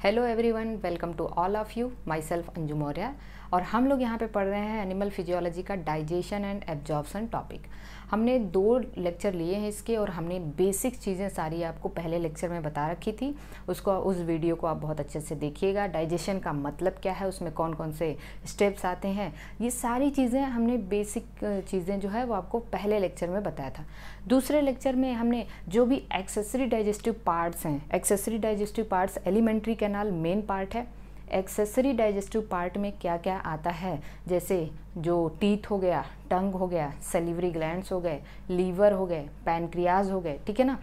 Hello everyone, welcome to all of you. Myself Anju Maurya और हम लोग यहाँ पे पढ़ रहे हैं एनिमल फिजियोलॉजी का डाइजेशन एंड एब्जॉर्प्शन टॉपिक। हमने 2 लेक्चर लिए हैं इसके और हमने बेसिक चीज़ें सारी आपको पहले लेक्चर में बता रखी थी। उस वीडियो को आप बहुत अच्छे से देखिएगा। डाइजेशन का मतलब क्या है, उसमें कौन कौन से स्टेप्स आते हैं, ये सारी चीज़ें हमने बेसिक चीज़ें जो है वो आपको पहले लेक्चर में बताया था। दूसरे लेक्चर में हमने जो भी एक्सेसरी डाइजेस्टिव पार्ट्स हैं, accessory digestive parts alimentary canal main part है। एक्सेसरी डाइजेस्टिव पार्ट में क्या क्या आता है, जैसे जो टीथ हो गया, टंग हो गया, सैलिवरी ग्लैंड्स हो गए, लीवर हो गए, पैनक्रियाज हो गए, ठीक है ना,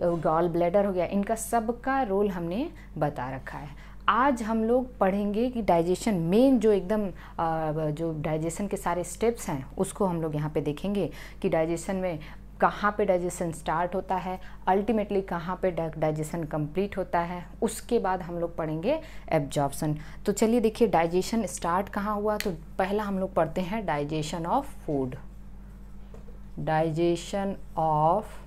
गॉल ब्लैडर हो गया, इनका सबका रोल हमने बता रखा है। आज हम लोग पढ़ेंगे कि डाइजेशन मेन जो एकदम जो डाइजेशन के सारे स्टेप्स हैं उसको हम लोग यहाँ पे देखेंगे कि डाइजेशन में कहाँ पे डाइजेशन स्टार्ट होता है, अल्टीमेटली कहाँ पे डाइजेशन कंप्लीट होता है। उसके बाद हम लोग पढ़ेंगे एब्जॉर्प्शन। तो चलिए देखिए डाइजेशन स्टार्ट कहाँ हुआ। तो पहला हम लोग पढ़ते हैं digestion of food. Digestion of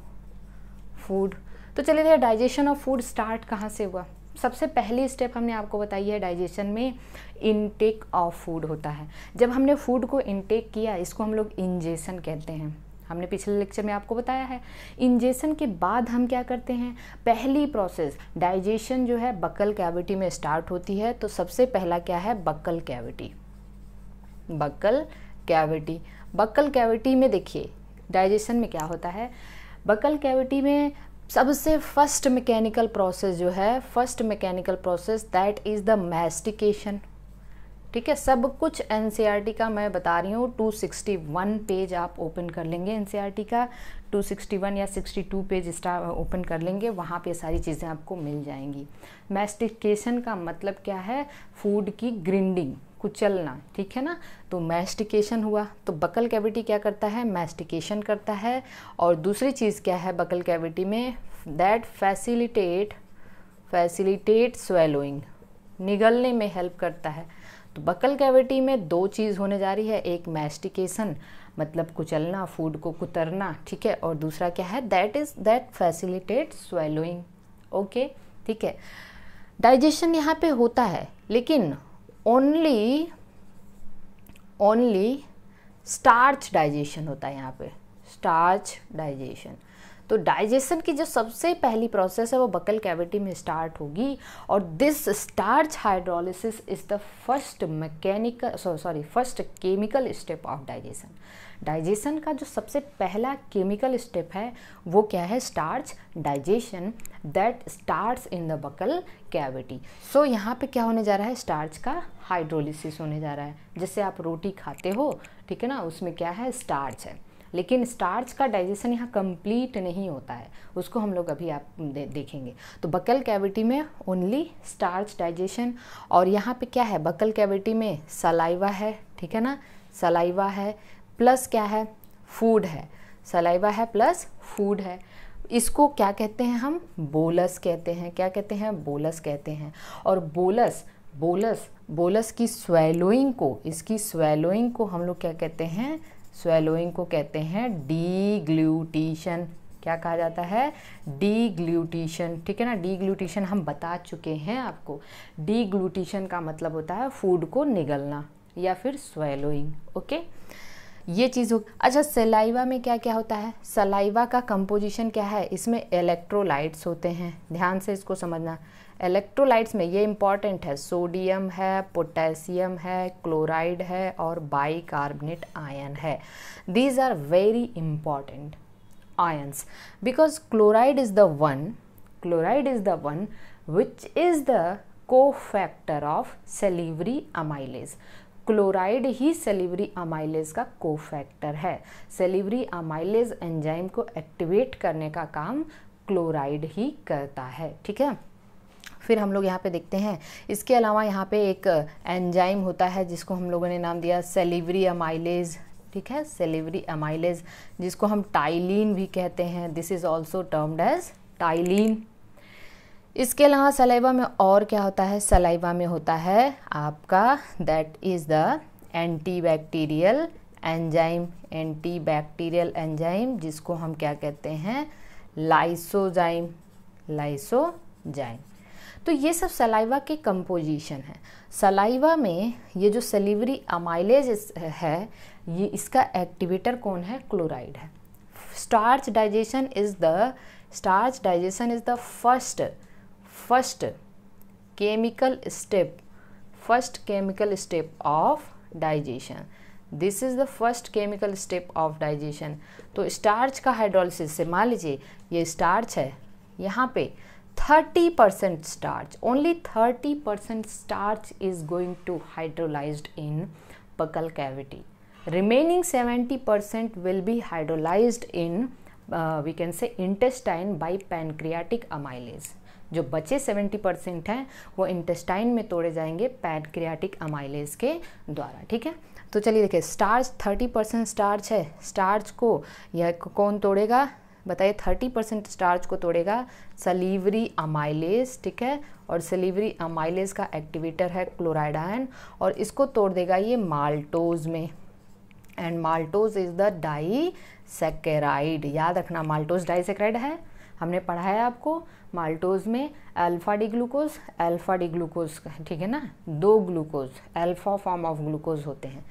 food. तो चलिए देखिए डाइजेशन ऑफ फूड स्टार्ट कहाँ से हुआ। सबसे पहली स्टेप हमने आपको बताई है डाइजेशन में इनटेक ऑफ फूड होता है। जब हमने फूड को इनटेक किया, इसको हम लोग इंजेशन कहते हैं। हमने पिछले लेक्चर में आपको बताया है। इंजेशन के बाद हम क्या करते हैं, पहली प्रोसेस डाइजेशन जो है बक्कल कैविटी में स्टार्ट होती है। तो सबसे पहला क्या है, buccal cavity. Buccal cavity, buccal cavity में देखिए डाइजेशन में क्या होता है। बक्कल कैविटी में सबसे फर्स्ट मैकेनिकल प्रोसेस जो है, first mechanical process that is the mastication. ठीक है, सब कुछ एनसीईआरटी का मैं बता रही हूँ। 261 पेज आप ओपन कर लेंगे एनसीईआरटी का, 261 या 62 पेज ओपन कर लेंगे, वहाँ पे सारी चीज़ें आपको मिल जाएंगी। मैस्टिकेशन का मतलब क्या है, फूड की ग्रिंडिंग, कुचलना, ठीक है ना। तो मैस्टिकेशन हुआ, तो बक्कल कैविटी क्या करता है, मैस्टिकेशन करता है। और दूसरी चीज़ क्या है बक्कल कैविटी में, दैट फैसिलिटेट स्वेलोइंग, निगलने में हेल्प करता है। तो बक्कल कैविटी में 2 चीज़ होने जा रही है, एक मैस्टिकेशन मतलब कुचलना, फूड को कुतरना, ठीक है, और दूसरा क्या है, दैट फैसिलिटेट स्वेलोइंग। ओके, ठीक है। डाइजेशन यहाँ पे होता है, लेकिन ओनली स्टार्च डाइजेशन होता है यहाँ पे, स्टार्च डाइजेशन। तो डाइजेशन की जो सबसे पहली प्रोसेस है वो बक्कल कैविटी में स्टार्ट होगी। और this starch hydrolysis is the first chemical step of digestion. Digestion का जो सबसे पहला केमिकल स्टेप है वो क्या है, starch digestion, that starts in the buccal cavity. So यहाँ पे क्या होने जा रहा है, स्टार्च का हाइड्रोलिसिस होने जा रहा है। जैसे आप रोटी खाते हो, ठीक है ना, उसमें क्या है, स्टार्च है, लेकिन स्टार्च का डाइजेशन यहाँ कंप्लीट नहीं होता है, उसको हम लोग अभी आप देखेंगे। तो बक्कल कैविटी में ओनली स्टार्च डाइजेशन। और यहाँ पे क्या है, बक्कल कैविटी में सलाइवा है, ठीक है ना, सलाइवा है प्लस क्या है, फूड है। सलाइवा है प्लस फूड है। इसको क्या कहते हैं हम, बोलस कहते हैं। क्या कहते हैं, बोलस कहते हैं। और बोलस की स्वेलोइंग को, इसकी स्वेलोइंग को हम लोग क्या कहते हैं, स्वेलोइंग को कहते हैं डीग्लूटिशन। क्या कहा जाता है, डीग्लूटिशन, ठीक है ना। डीग्लूटिशन हम बता चुके हैं आपको। डीग्लूटिशन का मतलब होता है फूड को निगलना या फिर स्वेलोइंग। ओके, ये चीज़ हो। अच्छा, सलाइवा में क्या क्या होता है, सलाइवा का कंपोजिशन क्या है, इसमें इलेक्ट्रोलाइट्स होते हैं। ध्यान से इसको समझना। इलेक्ट्रोलाइट्स में ये इंपॉर्टेंट है, सोडियम है, पोटेशियम है, क्लोराइड है और बाइकार्बोनेट आयन है। These are very important ions because chloride is the one which is the cofactor of salivary amylase. Chloride ही सैलिवरी अमाइलेज का कोफैक्टर है। सैलिवरी अमाइलेज एंजाइम को एक्टिवेट करने का काम क्लोराइड ही करता है, ठीक है। फिर हम लोग यहाँ पे देखते हैं, इसके अलावा यहाँ पे एक एंजाइम होता है जिसको हम लोगों ने नाम दिया सैलिवरी अमाइलेज, ठीक है, सैलिवरी अमाइलेज, जिसको हम टाइलिन भी कहते हैं। This is also termed as ptyalin. इसके अलावा सलाइवा में और क्या होता है, सलाइवा में होता है आपका that is the antibacterial enzyme, antibacterial enzyme, जिसको हम क्या कहते हैं, लाइसोजाइम। तो ये सब सलाइवा के कंपोजिशन है। सलाइवा में ये जो सलीवरी अमाइलेज है, ये इसका एक्टिवेटर कौन है? क्लोराइड है। Starch digestion is the first chemical step of digestion. This is the first chemical step of digestion. तो स्टार्च का हाइड्रोलिसिस से, मान लीजिए ये स्टार्च है, यहाँ पे 30% starch, only 30% starch is going to hydrolysed in buccal cavity. Remaining 70% will be hydrolysed in we can say intestine by pancreatic amylase. जो बचे 70% हैं वो इंटेस्टाइन में तोड़े जाएंगे पैनक्रियाटिक अमाइलेज के द्वारा, ठीक है। तो चलिए देखिए, स्टार्च 30% स्टार्च है, स्टार्च को यह कौन तोड़ेगा बताइए? 30% स्टार्च को तोड़ेगा सलीवरी अमाइलेज, ठीक है। और सलीवरी अमाइलेज का एक्टिवेटर है क्लोराइड आयन, और इसको तोड़ देगा ये माल्टोज में। And maltose is the disaccharide. याद रखना, माल्टोज डाइसैकेराइड है, हमने पढ़ा है आपको। माल्टोज में अल्फा डी ग्लूकोज, ठीक है ना, 2 glucose, alpha form of glucose होते हैं।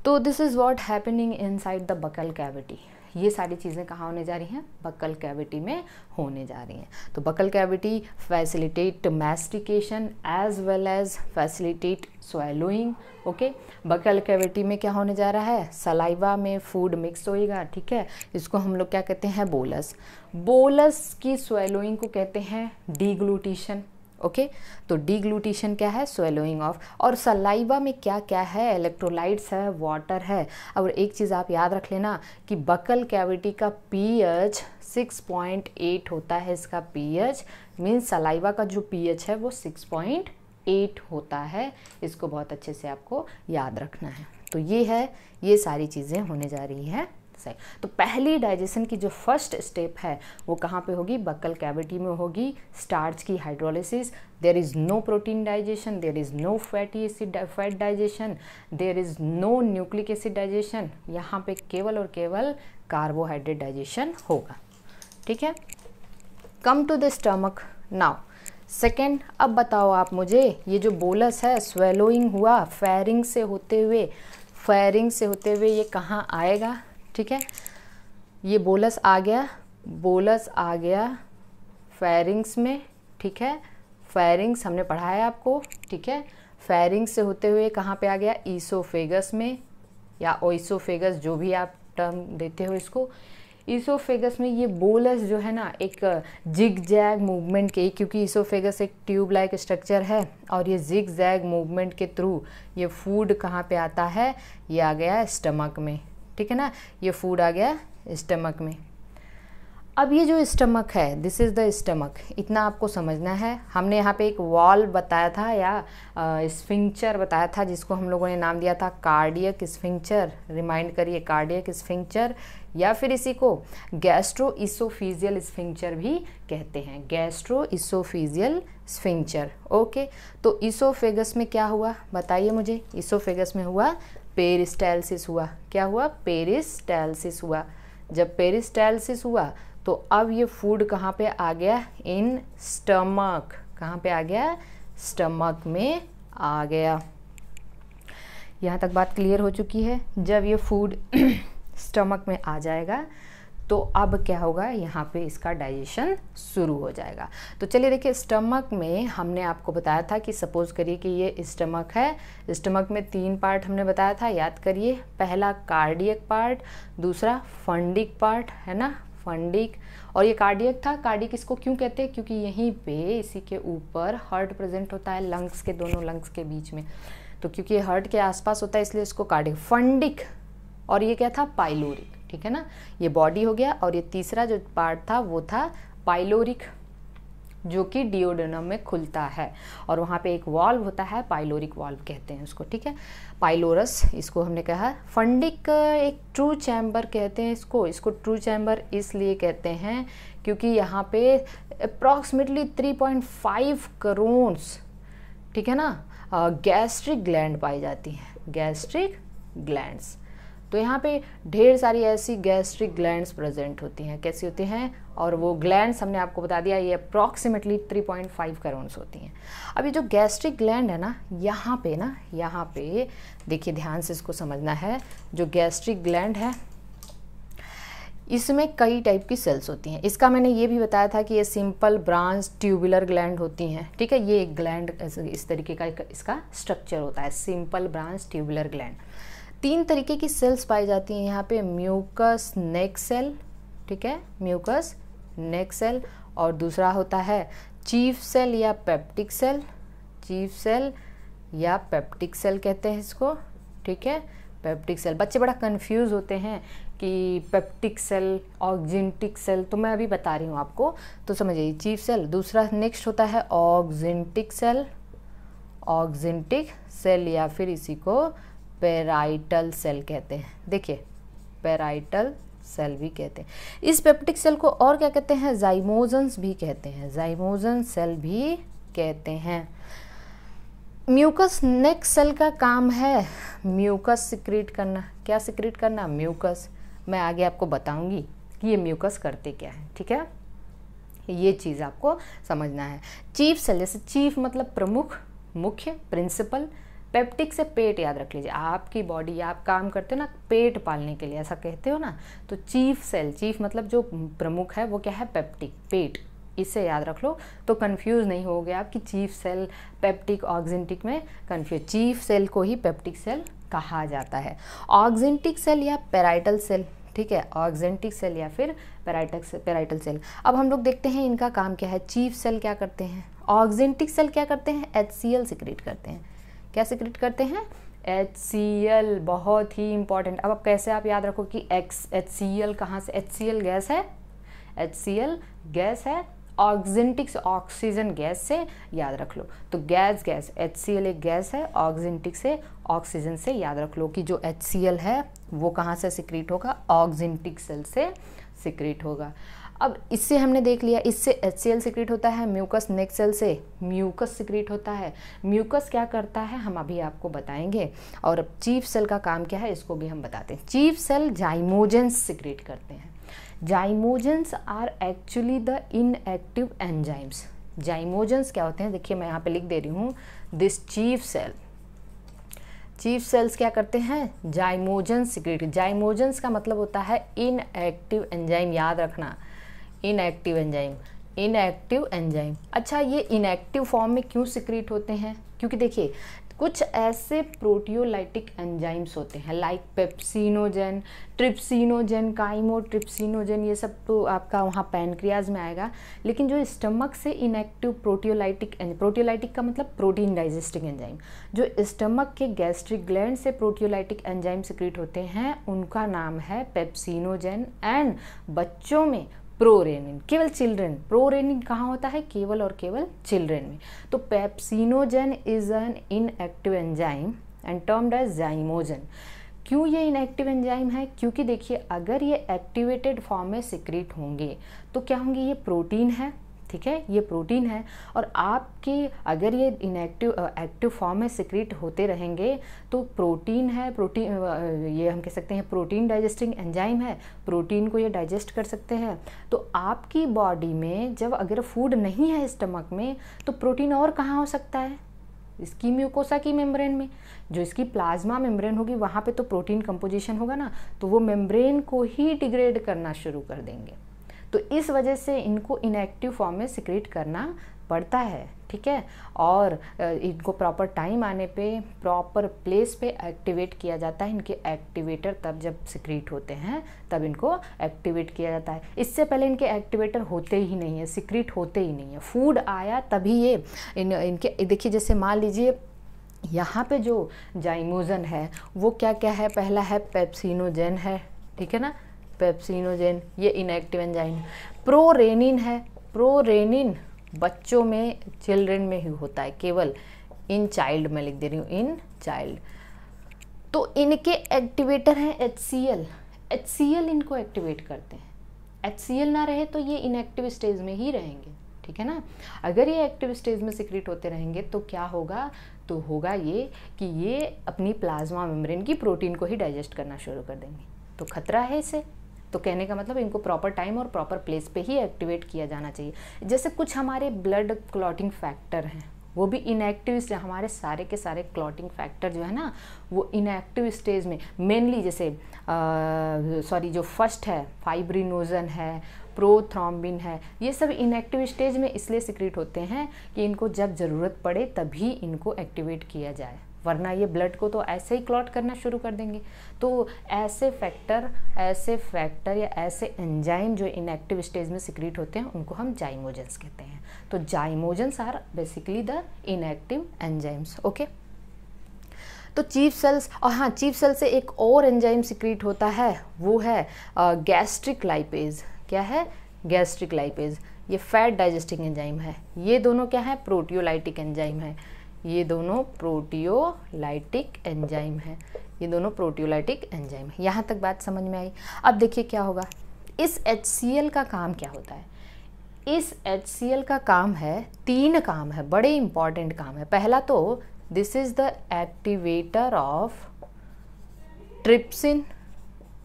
तो this is what happening inside the buccal cavity. ये सारी चीज़ें कहाँ होने जा रही हैं? बकल कैविटी में होने जा रही हैं। तो buccal cavity facilitate mastication as well as facilitate swallowing. Okay, buccal cavity में क्या होने जा रहा है? सलाइवा में फूड मिक्स होएगा, ठीक है। इसको हम लोग क्या कहते हैं? बोलस। बोलस की स्वेलोइंग को कहते हैं डीग्लूटिशन। ओके, तो डीग्लूटिशन क्या है? Swallowing of. और सलाइवा में क्या क्या है? इलेक्ट्रोलाइट्स है, वाटर है। और एक चीज़ आप याद रख लेना कि बकल कैविटी का पीएच 6.8 होता है। इसका पीएच मीन्स सलाइवा का जो पीएच है वो 6.8 होता है। इसको बहुत अच्छे से आपको याद रखना है। तो ये है, ये सारी चीज़ें होने जा रही है। सही, तो पहली डाइजेशन की जो फर्स्ट स्टेप है वो कहाँ पे होगी? बकल कैविटी में होगी। स्टार्च की hydrolysis. There is no protein digestion, there is no fat digestion, there is no nucleic acid digestion. यहाँ पे केवल और केवल कार्बोहाइड्रेट डाइजेशन होगा, ठीक है। Come to the stomach now. Second, अब बताओ आप मुझे, ये जो बोलस है स्वेलोइंग हुआ फेरिंग से होते हुए ये कहाँ आएगा? ठीक है, ये बोलस आ गया फेरिंग्स में, ठीक है। फेरिंग्स हमने पढ़ा है आपको, ठीक है। फेरिंग्स से होते हुए कहाँ पे आ गया? ईसोफेगस में या ओइसोफेगस, जो भी आप टर्म देते हो इसको। ईसोफेगस में ये बोलस जो है ना एक जिग जैग मूवमेंट के, क्योंकि ईसोफेगस एक ट्यूब लाइक स्ट्रक्चर है और ये जिग जैग मूवमेंट के थ्रू ये फूड कहाँ पे आता है? ये आ गया स्टमक में, ठीक है ना। ये फूड आ गया स्टमक में। अब ये जो स्टमक है, दिस इज़ द स्टमक, इतना आपको समझना है। हमने यहाँ पे एक वॉल्व बताया था या स्फिंक्चर बताया था, जिसको हम लोगों ने नाम दिया था कार्डियक स्फिंक्चर। रिमाइंड करिए, कार्डियक स्फिंक्चर, या फिर इसी को गैस्ट्रोइसोफेजियल स्फिंक्चर भी कहते हैं। गैस्ट्रोइसोफेजियल स्फिंक्चर। ओके, तो इसोफेगस में क्या हुआ बताइए मुझे? इसोफेगस में हुआ पेरिस्टालसिस हुआ। क्या हुआ? पेरिस्टालसिस हुआ। जब पेरिस्टालसिस हुआ तो अब ये फूड कहाँ पे आ गया? In stomach. कहाँ पे आ गया? स्टमक में आ गया। यहाँ तक बात क्लियर हो चुकी है। जब ये फूड स्टमक में आ जाएगा तो अब क्या होगा? यहाँ पे इसका डाइजेशन शुरू हो जाएगा। तो चलिए देखिए, स्टमक में हमने आपको बताया था कि सपोज करिए कि ये स्टमक है। स्टमक में 3 पार्ट हमने बताया था, याद करिए। पहला कार्डियक पार्ट, दूसरा फंडिक पार्ट, है ना, फंडिक। और ये कार्डियक था। कार्डियक इसको क्यों कहते हैं? क्योंकि यहीं पे इसी के ऊपर हार्ट प्रेजेंट होता है, लंग्स के, दोनों लंग्स के बीच में। तो क्योंकि ये हार्ट के आसपास होता है इसलिए इसको कार्डियक। फंडिक, और ये क्या था? पाइलोरिक, ठीक है ना। ये बॉडी हो गया। और ये तीसरा जो पार्ट था वो था पाइलोरिक, जो कि डिओडेनम में खुलता है और वहाँ पे एक वाल्व होता है, पाइलोरिक वाल्व कहते हैं उसको, ठीक है। पाइलोरस इसको हमने कहा। फंडिक एक ट्रू चैम्बर कहते हैं इसको ट्रू चैम्बर इसलिए कहते हैं क्योंकि यहाँ पे अप्रॉक्सीमेटली 3.5 करोड़, ठीक है ना, गैस्ट्रिक ग्लैंड पाई जाती हैं, गैस्ट्रिक ग्लैंड्स। तो यहाँ पे ढेर सारी ऐसी गैस्ट्रिक ग्लैंड्स प्रेजेंट होती हैं। कैसी होती हैं? और वो ग्लैंड्स हमने आपको बता दिया ये अप्रॉक्सीमेटली 3.5 करोड़ होती हैं। अब ये जो गैस्ट्रिक ग्लैंड है ना, यहाँ पे देखिए ध्यान से इसको समझना है। जो गैस्ट्रिक ग्लैंड है इसमें कई टाइप की सेल्स होती हैं। इसका मैंने ये भी बताया था कि ये सिंपल ब्रांच ट्यूबुलर ग्लैंड होती हैं, ठीक है। ये एक ग्लैंड इस तरीके का इसका स्ट्रक्चर होता है, सिंपल ब्रांच ट्यूबुलर ग्लैंड। 3 तरीके की सेल्स पाई जाती हैं यहाँ पे, म्यूकस नेक सेल, ठीक है, म्यूकस नेक सेल, और दूसरा होता है चीफ सेल या पेप्टिक सेल, चीफ सेल या पेप्टिक सेल कहते हैं इसको, ठीक है, पेप्टिक सेल। बच्चे बड़ा कंफ्यूज होते हैं कि पेप्टिक सेल, ऑक्जेंटिक सेल, तो मैं अभी बता रही हूँ आपको, तो समझिए चीफ सेल। दूसरा नेक्स्ट होता है ऑक्जेंटिक सेल, ऑक्जेंटिक सेल या फिर इसी को पेराइटल सेल कहते हैं। देखिए पेराइटल सेल भी कहते हैं। इस पेप्टिक सेल को और क्या कहते हैं? जाइमोजेंस भी कहते हैं, जाइमोजन सेल भी कहते हैं। म्यूकस नेक सेल का काम है म्यूकस सिक्रीट करना। क्या सिक्रीट करना? म्यूकस। मैं आगे आपको बताऊंगी कि ये म्यूकस करते क्या है, ठीक है। ये चीज़ आपको समझना है। चीफ सेल, जैसे चीफ मतलब प्रमुख, मुख्य, प्रिंसिपल। पेप्टिक से पेट याद रख लीजिए। आपकी बॉडी, आप काम करते हो ना पेट पालने के लिए, ऐसा कहते हो ना, तो चीफ सेल, चीफ मतलब जो प्रमुख है वो क्या है? पेप्टिक, पेट। इसे याद रख लो तो कंफ्यूज नहीं होगे आप कि चीफ सेल पेप्टिक ऑक्जेंटिक में कंफ्यूज। चीफ सेल को ही पेप्टिक सेल कहा जाता है। ऑक्जेंटिक सेल या पेराइटल सेल, ठीक है, ऑक्जेंटिक सेल या फिर पेराइटल सेल। अब हम लोग देखते हैं इनका काम क्या है। चीफ सेल क्या करते हैं? ऑक्जेंटिक सेल क्या करते हैं? HCl सिक्रीट करते हैं। क्या सिक्रीट करते हैं? HCl, बहुत ही इंपॉर्टेंट। अब कैसे आप याद रखो कि HCl कहाँ से? HCl गैस है, HCl गैस है, ऑक्जेंटिक से ऑक्सीजन गैस से याद रख लो। तो गैस HCl एक गैस है, ऑक्जेंटिक से ऑक्सीजन से याद रख लो कि जो HCl है वो कहाँ से सिक्रीट होगा? ऑक्जेंटिक सेल से सिक्रीट होगा। अब इससे हमने देख लिया, इससे HCl सिक्रीट होता है, म्यूकस नेक सेल से म्यूकस सिक्रीट होता है। म्यूकस क्या करता है हम अभी आपको बताएंगे। और चीफ सेल का काम क्या है इसको भी हम बताते हैं। चीफ सेल जाइमोजेंस सिक्रीट करते हैं। Zymogens are actually the inactive enzymes. Zymogens क्या होते हैं? देखिए मैं यहाँ पे लिख दे रही हूँ, this chief cell, chief cells क्या करते हैं? Zymogens secrete. जाइमोजेंस का मतलब होता है इनएक्टिव एंजाइम, याद रखना, इनएक्टिव एंजाइम, इनएक्टिव एंजाइम। अच्छा, ये इनएक्टिव फॉर्म में क्यों सिक्रीट होते हैं? क्योंकि देखिए कुछ ऐसे प्रोटियोलाइटिक एंजाइम्स होते हैं लाइक पेप्सिनोजेन, ट्रिप्सिनोजेन, काइमोट्रिप्सिनोजेन, ये सब तो आपका वहाँ पैनक्रियाज में आएगा। लेकिन जो स्टमक से इनएक्टिव प्रोटियोलाइटिक का मतलब प्रोटीन डाइजेस्टिंग एंजाइम, जो स्टमक के गैस्ट्रिक ग्लैंड से प्रोटियोलाइटिक एंजाइम सिक्रीट होते हैं उनका नाम है पेप्सिनोजेन। एंड बच्चों में प्रोरेनिन, केवल चिल्ड्रन। प्रोरेनिन कहाँ होता है? केवल और केवल चिल्ड्रन में। तो pepsinogen is an inactive enzyme and termed as zymogen. क्यों ये इनएक्टिव एंजाइम है? क्योंकि देखिए अगर ये एक्टिवेटेड फॉर्म में सिक्रीट होंगे तो क्या होंगे? ये प्रोटीन है, ठीक है, ये प्रोटीन है। और आपके अगर ये एक्टिव फॉर्म में सिक्रीट होते रहेंगे तो प्रोटीन है, प्रोटीन ये हम कह सकते हैं प्रोटीन डाइजेस्टिंग एंजाइम है, प्रोटीन को ये डाइजेस्ट कर सकते हैं। तो आपकी बॉडी में जब अगर फूड नहीं है स्टमक में तो प्रोटीन और कहाँ हो सकता है? इसकी म्यूकोसा की मेम्ब्रेन में। जो इसकी प्लाज्मा मेम्ब्रेन होगी वहाँ पे तो प्रोटीन कंपोजिशन होगा ना, तो वो मेम्ब्रेन को ही डिग्रेड करना शुरू कर देंगे। तो इस वजह से इनको इनएक्टिव फॉर्म में सिक्रीट करना पड़ता है, ठीक है। और इनको प्रॉपर टाइम आने पे प्रॉपर प्लेस पे एक्टिवेट किया जाता है। इनके एक्टिवेटर तब जब सिक्रीट होते हैं तब इनको एक्टिवेट किया जाता है। इससे पहले इनके एक्टिवेटर होते ही नहीं है, सिक्रीट होते ही नहीं है। फूड आया तभी ये इनके देखिए, जैसे मान लीजिए यहाँ पे जो जाइमोजन है वो क्या क्या है? पहला है पेप्सिनोजेन है, ठीक है ना, पेप्सिनोजेन, ये इनएक्टिव एंजाइम। प्रोरेनिन है, प्रोरेनिन बच्चों में, चिल्ड्रन में ही होता है, केवल इन चाइल्ड में लिख दे रही हूँ, इन चाइल्ड। तो इनके एक्टिवेटर हैं HCl, HCl इनको एक्टिवेट करते हैं। HCl ना रहे तो ये इनएक्टिव स्टेज में ही रहेंगे, ठीक है ना। अगर ये एक्टिव स्टेज में सिक्रीट होते रहेंगे तो क्या होगा, तो होगा ये कि ये अपनी प्लाज्मा मेम्ब्रेन की प्रोटीन को ही डाइजेस्ट करना शुरू कर देंगे, तो खतरा है इसे। तो कहने का मतलब इनको प्रॉपर टाइम और प्रॉपर प्लेस पे ही एक्टिवेट किया जाना चाहिए। जैसे कुछ हमारे ब्लड क्लॉटिंग फैक्टर हैं, वो भी इनएक्टिव, हमारे सारे के सारे क्लॉटिंग फैक्टर जो है ना वो इनएक्टिव स्टेज में, मेनली जैसे जो फर्स्ट है फाइब्रिनोजन है, प्रोथ्रोम्बिन है, ये सब इनएक्टिव स्टेज में इसलिए सिक्रीट होते हैं कि इनको जब ज़रूरत पड़े तभी इनको एक्टिवेट किया जाए, वरना ये ब्लड को तो ऐसे ही क्लॉट करना शुरू कर देंगे। तो ऐसे फैक्टर या ऐसे एंजाइम जो इनएक्टिव स्टेज में सिक्रीट होते हैं उनको हम जाइमोजेंस कहते हैं। तो zymogens are basically the inactive enzymes. Okay, तो चीफ सेल्स, और हाँ चीफ सेल से एक और एंजाइम सिक्रीट होता है, वो है गैस्ट्रिक लाइपेज। क्या है? Gastric lipase. ये फैट डाइजेस्टिंग एंजाइम है। ये दोनों क्या है? प्रोटियोलाइटिक एंजाइम है। ये दोनों प्रोटियोलाइटिक एंजाइम है। ये दोनों प्रोटियोलाइटिक एंजाइम है। यहाँ तक बात समझ में आई। अब देखिए क्या होगा, इस HCl का काम क्या होता है? इस HCl का काम है, 3 काम है, बड़े इंपॉर्टेंट काम है। पहला तो this is the activator of trypsin,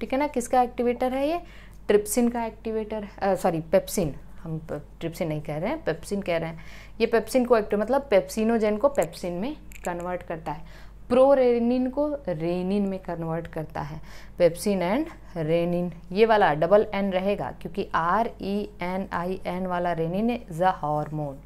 ठीक है ना। किसका एक्टिवेटर है ये? ट्रिप्सिन का एक्टिवेटर, सॉरी पेप्सिन, हम ट्रिप्सिन नहीं कह रहे हैं, पेप्सिन कह रहे हैं। ये पेप्सिन को मतलब पेप्सिनोजेन को पेप्सिन में कन्वर्ट करता है, प्रोरेनिन को रेनिन में कन्वर्ट करता है। पेप्सिन एंड रेनिन, ये वाला डबल N रहेगा क्योंकि RENIN वाला रेनिन इज अ हार्मोन।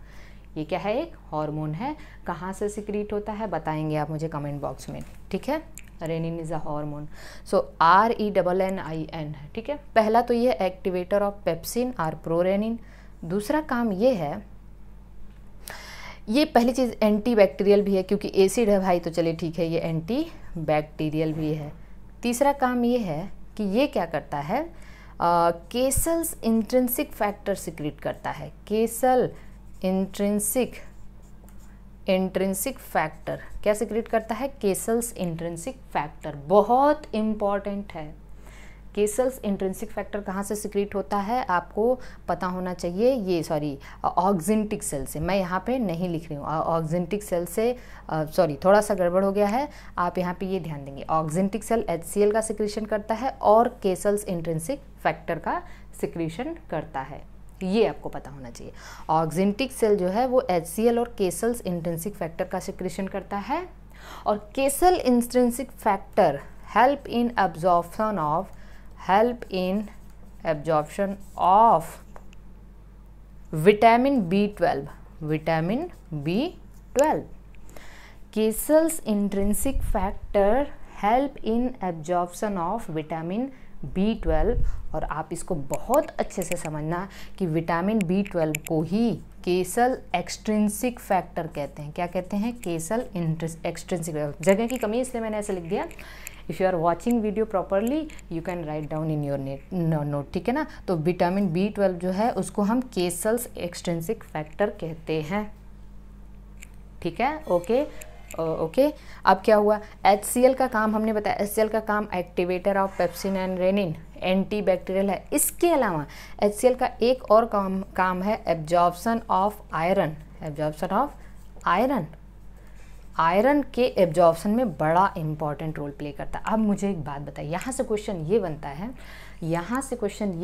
ये क्या है? एक हार्मोन है। कहाँ से सिक्रीट होता है बताएंगे आप मुझे कमेंट बॉक्स में, ठीक है। Rennin is a hormone, so RENNIN है, ठीक है। पहला तो ये एक्टिवेटर ऑफ पेप्सिन और प्रोरेनिन। दूसरा काम ये है, ये पहली चीज़ एंटी बैक्टीरियल भी है क्योंकि एसिड है भाई, तो चलिए ठीक है, ये एंटी बैक्टीरियल भी है। तीसरा काम ये है कि ये क्या करता है, केसल्स इंट्रिंसिक फैक्टर सिक्रीट करता है। केसल इंट्रिंसिक फैक्टर क्या सिक्रीट करता है? केसल्स इंट्रिंसिक फैक्टर, बहुत इंपॉर्टेंट है। केसल्स इंट्रिंसिक फैक्टर कहाँ से सिक्रीट होता है आपको पता होना चाहिए। ये ऑक्जेंटिक सेल से, मैं यहाँ पे नहीं लिख रही हूँ, ऑक्जेंटिक सेल से, थोड़ा सा गड़बड़ हो गया है, आप यहाँ पे ये ध्यान देंगे। ऑक्जेंटिक सेल HCl का सिक्रीशन करता है और केसल्स इंट्रिंसिक फैक्टर का सिक्रीशन करता है, ये आपको पता होना चाहिए। ऑक्जेंटिक सेल जो है वो HCl और केसल्स इंट्रिंसिक फैक्टर का सिक्रीशन करता है, और Castle intrinsic factor help in absorption of vitamin B12। Vitamin B12, Castle's intrinsic factor help in absorption of vitamin B12। और आप इसको बहुत अच्छे से समझना कि विटामिन B12 को ही केसल एक्सट्रिंसिक फैक्टर कहते हैं। क्या कहते हैं? Castle extrinsic. जगह की कमी इसलिए मैंने ऐसे लिख दिया। If you are watching video properly you can write down in your note, ठीक है ना। तो विटामिन B12 जो है उसको हम केसल्स एक्सट्रिंसिक फैक्टर कहते हैं, ठीक है। ओके। अब क्या हुआ? HCl का काम हमने बताया, HCl का काम activator of pepsin and rennin, anti bacterial है। इसके अलावा HCl का एक और काम है absorption of iron. Absorption of iron, iron के एब्जॉर्प्शन में बड़ा इंपॉर्टेंट रोल प्ले करता है। अब मुझे एक बात बताइए, यहाँ से क्वेश्चन ये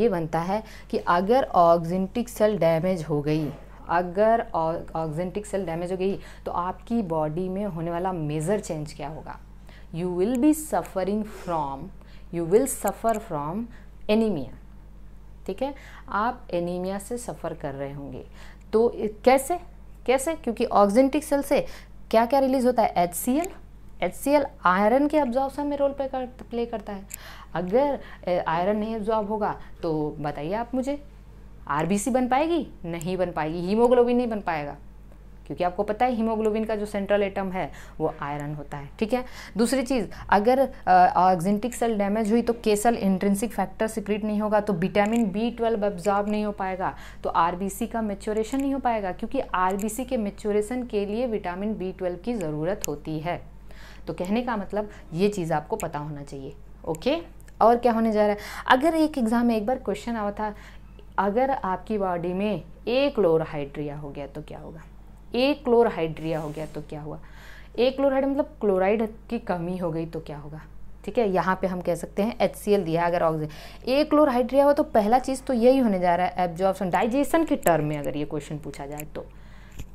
बनता है कि अगर ऑक्जेंटिक सेल डैमेज हो गई, तो आपकी बॉडी में होने वाला मेजर चेंज क्या होगा? You will suffer from anaemia, ठीक है। आप एनीमिया से सफ़र कर रहे होंगे। तो कैसे? क्योंकि ऑक्जेंटिक सेल से क्या क्या रिलीज होता है? HCl आयरन के एब्जॉर्प्शन में रोल प्ले करता है। अगर आयरन नहीं एब्जॉर्ब होगा तो बताइए आप मुझे, RBC बन पाएगी? नहीं बन पाएगी। हीमोग्लोबिन नहीं बन पाएगा क्योंकि आपको पता है हीमोग्लोबिन का जो सेंट्रल एटम है वो आयरन होता है, ठीक है। दूसरी चीज़, अगर ऑक्जेंटिक सेल डैमेज हुई तो केसल इंट्रिंसिक फैक्टर सिक्रीट नहीं होगा, तो विटामिन B12 एब्जॉर्ब नहीं हो पाएगा, तो RBC का मैच्योरेशन नहीं हो पाएगा क्योंकि RBC के मैच्योरेशन के लिए विटामिन B12 की ज़रूरत होती है। तो कहने का मतलब ये चीज़ आपको पता होना चाहिए, ओके। और क्या होने जा रहा है? अगर एक एग्ज़ाम में एक बार क्वेश्चन आया था, अगर आपकी बॉडी में एक क्लोरहाइड्रिया हो गया तो क्या होगा, एक क्लोरहाइड्रिया हो गया तो क्या हुआ, एक क्लोराइड मतलब क्लोराइड की कमी हो गई तो क्या होगा, ठीक है। यहाँ पे हम कह सकते हैं HCl दिया अगर ऑक्सीजन, एक क्लोरहाइड्रिया हो तो पहला चीज़ तो यही होने जा रहा है, एब्जॉर्प्शन, डाइजेशन के टर्म में अगर ये क्वेश्चन पूछा जाए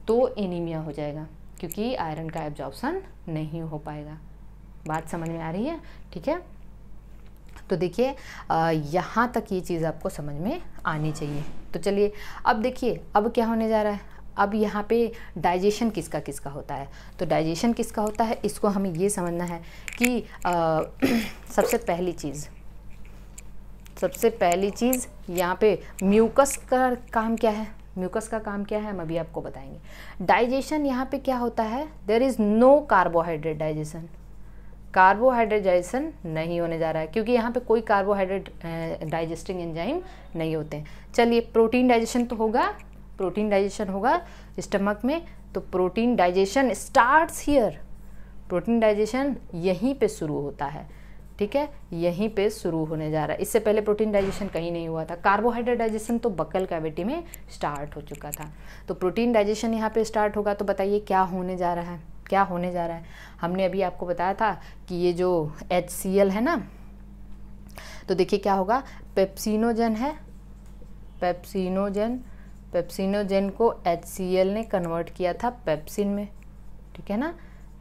तो एनीमिया हो जाएगा, क्योंकि आयरन का एब्जॉर्प्शन नहीं हो पाएगा। बात समझ में आ रही है, ठीक है। तो देखिए यहाँ तक ये चीज़ आपको समझ में आनी चाहिए। तो चलिए अब देखिए अब क्या होने जा रहा है, अब यहाँ पे डाइजेशन किसका किसका होता है। तो डाइजेशन किसका होता है इसको हमें ये समझना है कि सबसे पहली चीज़ यहाँ पे म्यूकस का काम क्या है, म्यूकस का काम क्या है हम अभी आपको बताएंगे। डाइजेशन यहाँ पे क्या होता है, there is no carbohydrate digestion, carbohydrate digestion नहीं होने जा रहा है, क्योंकि यहाँ पे कोई कार्बोहाइड्रेट डाइजेस्टिंग एंजाइम नहीं होते हैं। चलिए प्रोटीन डाइजेशन तो होगा, प्रोटीन डाइजेशन होगा स्टमक में, तो protein digestion starts here, protein digestion यहीं पे शुरू होता है, ठीक है, यहीं पे शुरू होने जा रहा है। इससे पहले प्रोटीन डाइजेशन कहीं नहीं हुआ था। कार्बोहाइड्रेट डाइजेशन तो बक्कल कैविटी में स्टार्ट हो चुका था। तो प्रोटीन डाइजेशन यहाँ पे स्टार्ट होगा, तो बताइए क्या होने जा रहा है, क्या होने जा रहा है। हमने अभी आपको बताया था कि ये जो HCl है ना, तो देखिए क्या होगा, पेप्सिनोजन है, पेप्सिनोजन को HCl ने कन्वर्ट किया था पेप्सिन में, ठीक है ना।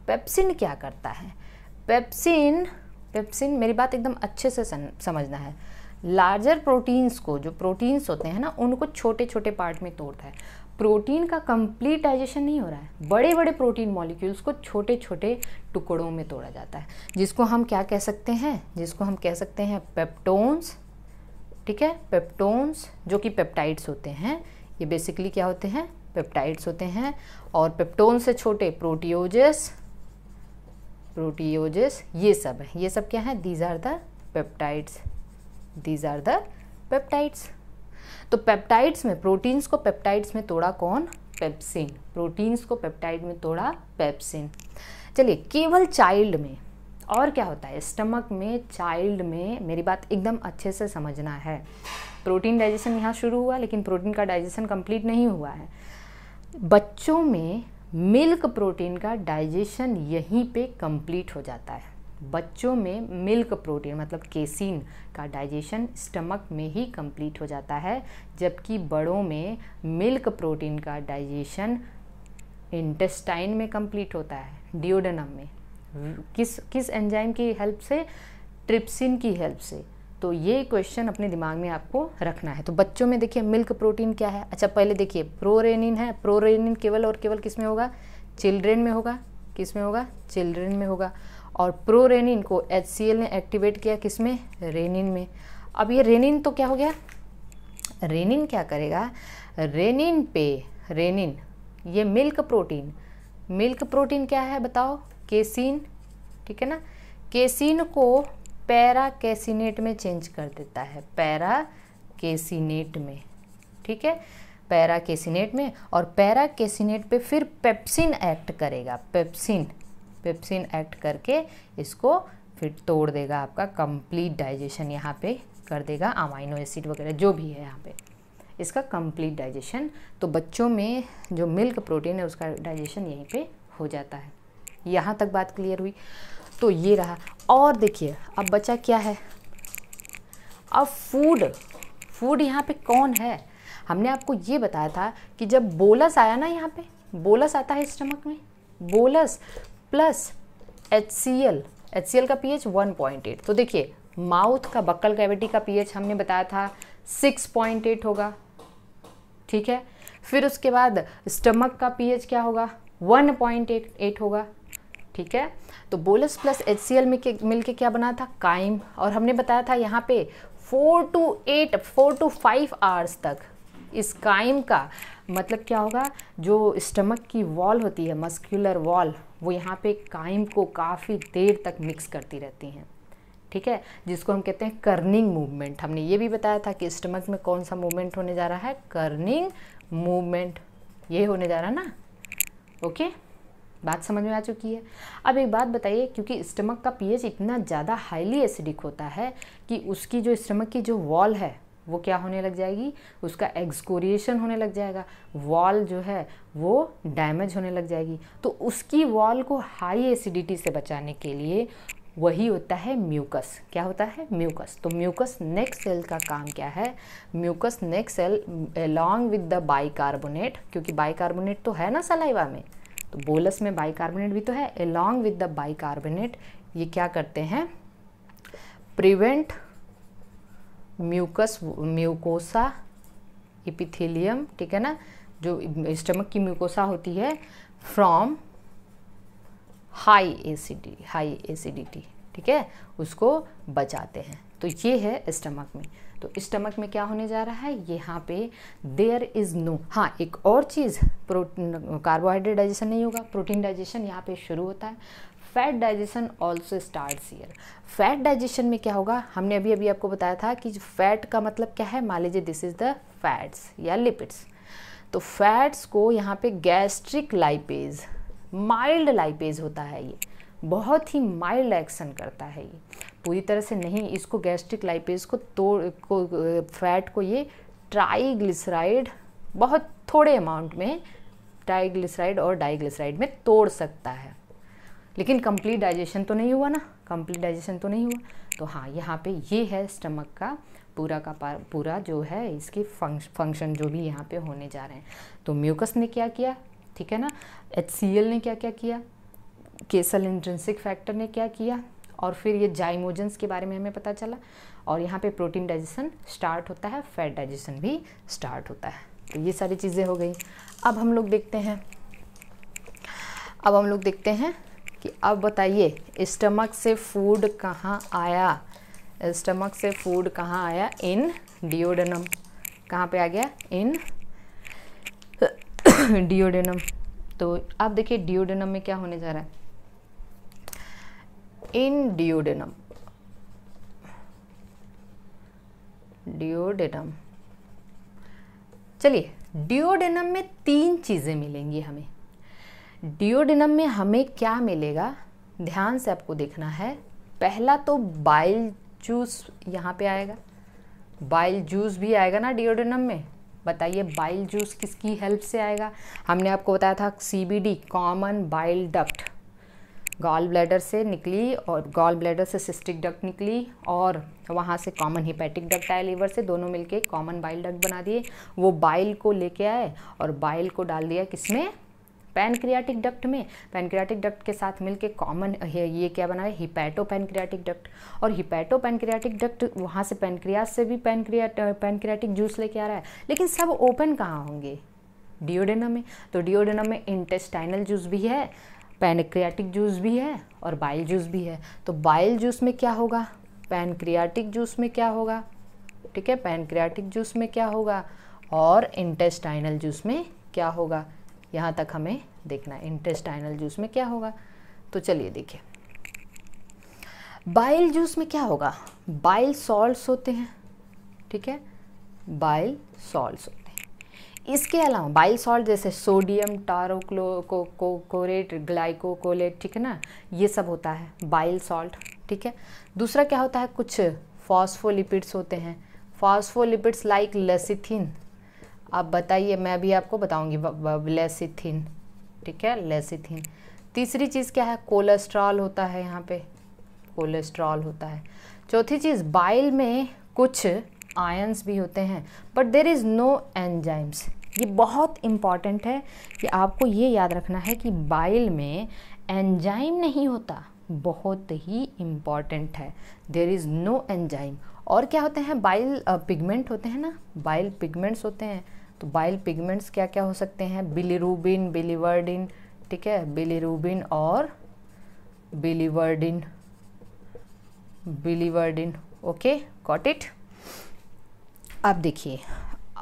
पेप्सिन क्या करता है, पेप्सिन मेरी बात एकदम अच्छे से समझना है, लार्जर प्रोटीन्स को, जो प्रोटीन्स होते हैं ना उनको छोटे छोटे पार्ट में तोड़ता है। प्रोटीन का कंप्लीट डाइजेशन नहीं हो रहा है, बड़े बड़े प्रोटीन मॉलिक्यूल्स को छोटे छोटे टुकड़ों में तोड़ा जाता है, जिसको हम क्या कह सकते हैं, जिसको हम कह सकते हैं पेप्टोन्स, ठीक है। पेप्टोन्स जो कि पेप्टाइड्स होते हैं, ये बेसिकली क्या होते हैं, पेप्टाइड्स होते हैं। और पेप्टोन से छोटे प्रोटियोजेस ये सब है, ये सब क्या है, दीज आर द पेप्टाइड्स, तो पेप्टाइड्स में, प्रोटीन्स को पेप्टाइड्स में तोड़ा कौन, पेप्सिन, प्रोटीन्स को पेप्टाइड में तोड़ा पेप्सिन। चलिए केवल चाइल्ड में और क्या होता है, स्टमक में, चाइल्ड में, मेरी बात एकदम अच्छे से समझना है। प्रोटीन डाइजेशन यहाँ शुरू हुआ, लेकिन प्रोटीन का डाइजेशन कंप्लीट नहीं हुआ है। बच्चों में मिल्क प्रोटीन का डाइजेशन यहीं पे कंप्लीट हो जाता है। बच्चों में मिल्क प्रोटीन मतलब केसीन का डाइजेशन स्टमक में ही कंप्लीट हो जाता है, जबकि बड़ों में मिल्क प्रोटीन का डाइजेशन इंटेस्टाइन में कंप्लीट होता है, डिओडेनम में। किस एंजाइम की हेल्प से, ट्रिप्सिन की हेल्प से। तो ये क्वेश्चन अपने दिमाग में आपको रखना है। तो बच्चों में देखिए मिल्क प्रोटीन क्या है, अच्छा पहले देखिए प्रोरेनिन है, प्रोरेनिन केवल और केवल किस में होगा, चिल्ड्रेन में होगा, किस में होगा, चिल्ड्रेन में होगा। और प्रोरेनिन को HCl ने एक्टिवेट किया किस में, रेनिन में। अब ये रेनिन तो क्या हो गया, रेनिन क्या करेगा, रेनिन पे, रेनिन ये मिल्क प्रोटीन क्या है बताओ, केसीन, ठीक है ना। केसीन को पैराकेसिनेट में चेंज कर देता है, पैराकेसिनेट में, ठीक है, पैराकेसिनेट में। और पैराकेसिनेट पे फिर पेप्सिन एक्ट करेगा, पेप्सिन एक्ट करके इसको फिर तोड़ देगा, आपका कंप्लीट डाइजेशन यहाँ पे कर देगा, अमाइनो एसिड वगैरह जो भी है यहाँ पे, इसका कंप्लीट डाइजेशन। तो बच्चों में जो मिल्क प्रोटीन है उसका डाइजेशन यहीं पे हो जाता है। यहाँ तक बात क्लियर हुई। तो ये रहा। और देखिए अब बचा क्या है, अब फूड यहाँ पे कौन है। हमने आपको ये बताया था कि जब बोलस आया ना, यहाँ पे बोलस आता है स्टमक में, बोलस प्लस HCl का pH 1.8। तो देखिए माउथ का, बक्कल कैविटी का pH हमने बताया था 6.8 होगा, ठीक है। फिर उसके बाद स्टमक का pH क्या होगा, 1.8 होगा, ठीक है। तो बोलस प्लस HCl मिलके क्या बना था, काइम। और हमने बताया था यहाँ पे 4 to 5 आवर्स तक इस काइम का मतलब क्या होगा, जो स्टमक की वॉल होती है, मस्कुलर वॉल, वो यहाँ पे काइम को काफ़ी देर तक मिक्स करती रहती हैं, ठीक है, जिसको हम कहते हैं कर्निंग मूवमेंट। हमने ये भी बताया था कि स्टमक में कौन सा मूवमेंट होने जा रहा है, कर्निंग मूवमेंट, ये होने जा रहा है ना, ओके। बात समझ में आ चुकी है। अब एक बात बताइए, क्योंकि स्टमक का pH इतना ज़्यादा हाईली एसिडिक होता है कि उसकी जो स्टमक की जो वॉल है वो क्या होने लग जाएगी, उसका एक्सकोरिएशन होने लग जाएगा, वॉल जो है वो डैमेज होने लग जाएगी। तो उसकी वॉल को हाई एसिडिटी से बचाने के लिए वही होता है म्यूकस। क्या होता है, म्यूकस। तो म्यूकस नेक सेल का काम क्या है, mucus neck cell along with the bicarbonate, क्योंकि बाइकार्बोनेट तो है ना सलाइवा में, तो बोलस में बाइकार्बोनेट भी तो है, अलॉन्ग विद द बाइकार्बोनेट ये क्या करते हैं, प्रिवेंट म्यूकोसा एपिथेलियम, ठीक है ना, जो स्टमक की म्यूकोसा होती है, फ्रॉम हाई एसिडिटी, ठीक है, उसको बचाते हैं। तो ये है स्टमक में। तो स्टमक में क्या होने जा रहा है, यहाँ पे देयर इज़ नो, हाँ एक और चीज़, कार्बोहाइड्रेट डाइजेशन नहीं होगा, प्रोटीन डाइजेशन यहाँ पे शुरू होता है। Fat digestion also starts here. Fat digestion में क्या होगा, हमने अभी अभी आपको बताया था कि फैट का मतलब क्या है, मान लीजिए दिस इज़ द फैट्स या लिपिड्स। तो फैट्स को यहाँ पे गैस्ट्रिक लाइपेज, माइल्ड लाइपेज होता है, ये बहुत ही माइल्ड एक्शन करता है, ये पूरी तरह से नहीं, इसको गैस्ट्रिक लाइपेज को फैट को ये ट्राइग्लिसराइड बहुत थोड़े अमाउंट में ट्राइग्लिसराइड और डाइग्लिसराइड में तोड़ सकता है, लेकिन कंप्लीट डाइजेशन तो नहीं हुआ ना, कंप्लीट डाइजेशन तो नहीं हुआ। तो हाँ, यहाँ पे ये है स्टमक का पूरा जो है इसकी फंक्शन जो भी यहाँ पे होने जा रहे हैं। तो म्यूकस ने क्या किया, ठीक है ना, HCl ने क्या क्या किया, केसल इंट्रिंसिक फैक्टर ने क्या किया, और फिर ये जाइमोजेंस के बारे में हमें पता चला, और यहाँ पे प्रोटीन डाइजेशन स्टार्ट होता है, फैट डाइजेशन भी स्टार्ट होता है। तो ये सारी चीज़ें हो गई। अब हम लोग देखते हैं कि अब बताइए स्टमक से फूड कहाँ आया, स्टमक से फूड कहाँ आया, इन डियोडेनम। कहाँ पे आ गया, इन डियोडेनम। तो अब देखिए डियोडेनम में क्या होने जा रहा है, इन डियोडेनम चलिए डियोडेनम में 3 चीज़ें मिलेंगी हमें। डियोडेनम में हमें क्या मिलेगा, ध्यान से आपको देखना है। पहला तो बाइल जूस यहाँ पे आएगा, बाइल जूस भी आएगा ना डियोडेनम में। बताइए बाइल जूस किसकी हेल्प से आएगा, हमने आपको बताया था CBD, common bile duct, gall bladder से निकली और गॉल ब्लैडर से सिस्टिक डक्ट निकली, और वहाँ से कॉमन हिपैटिक डक्ट आया लीवर से, दोनों मिलके कॉमन बाइल डक्ट बना दिए। वो बाइल को लेके आए और बाइल को डाल दिया किसमें, पैनक्रियाटिक डक्ट में। पैनक्रियाटिक डक्ट के साथ मिलके कॉमन ये क्या बना है, हिपैटो पैनक्रियाटिक डक्ट। और हिपैटो पैनक्रियाटिक डक्ट वहाँ से पैनक्रियास से भी पैनक्रियाटिक जूस लेके आ रहा है, लेकिन सब ओपन कहाँ होंगे, डियोडेनम में। तो डियोडेनम में इंटेस्टाइनल जूस भी है, पैनक्रियाटिक जूस भी है और बाइल जूस भी है। तो बाइल जूस में क्या होगा, पैनक्रियाटिक जूस में क्या होगा, ठीक है, पैनक्रियाटिक जूस में क्या होगा और इंटेस्टाइनल जूस में क्या होगा, यहाँ तक हमें देखना है इंटेस्टाइनल जूस में क्या होगा। तो चलिए देखिए बाइल जूस में क्या होगा, बाइल सॉल्ट्स होते हैं, ठीक है, बाइल सॉल्ट्स होते हैं। इसके अलावा बाइल सॉल्ट जैसे सोडियम टारोक्लोरेट, ग्लाइकोकोलेट, ठीक है ना, ये सब होता है बाइल सॉल्ट, ठीक है। दूसरा क्या होता है, कुछ फॉस्फोलिपिड्स होते हैं, फॉस्फोलिपिड्स लाइक लेसिथिन। आप बताइए, मैं भी आपको बताऊंगी लेसिथिन, ठीक है, लेसिथिन। तीसरी चीज़ क्या है, कोलेस्ट्रॉल होता है, यहाँ पे कोलेस्ट्रॉल होता है। चौथी चीज़, बाइल में कुछ आयंस भी होते हैं, but there is no enzymes. ये बहुत इम्पॉर्टेंट है कि आपको ये याद रखना है कि बाइल में एंजाइम नहीं होता, बहुत ही इम्पॉर्टेंट है, देयर इज़ नो एंजाइम। और क्या होते हैं, बाइल पिगमेंट होते हैं ना, बाइल पिगमेंट्स होते हैं। तो बाइल पिगमेंट्स क्या क्या हो सकते हैं, बिलिरुबिन, बिलिवर्डिन, ठीक है, बिलिरुबिन और बिलिवर्डिन, ओके, गॉट इट। अब देखिए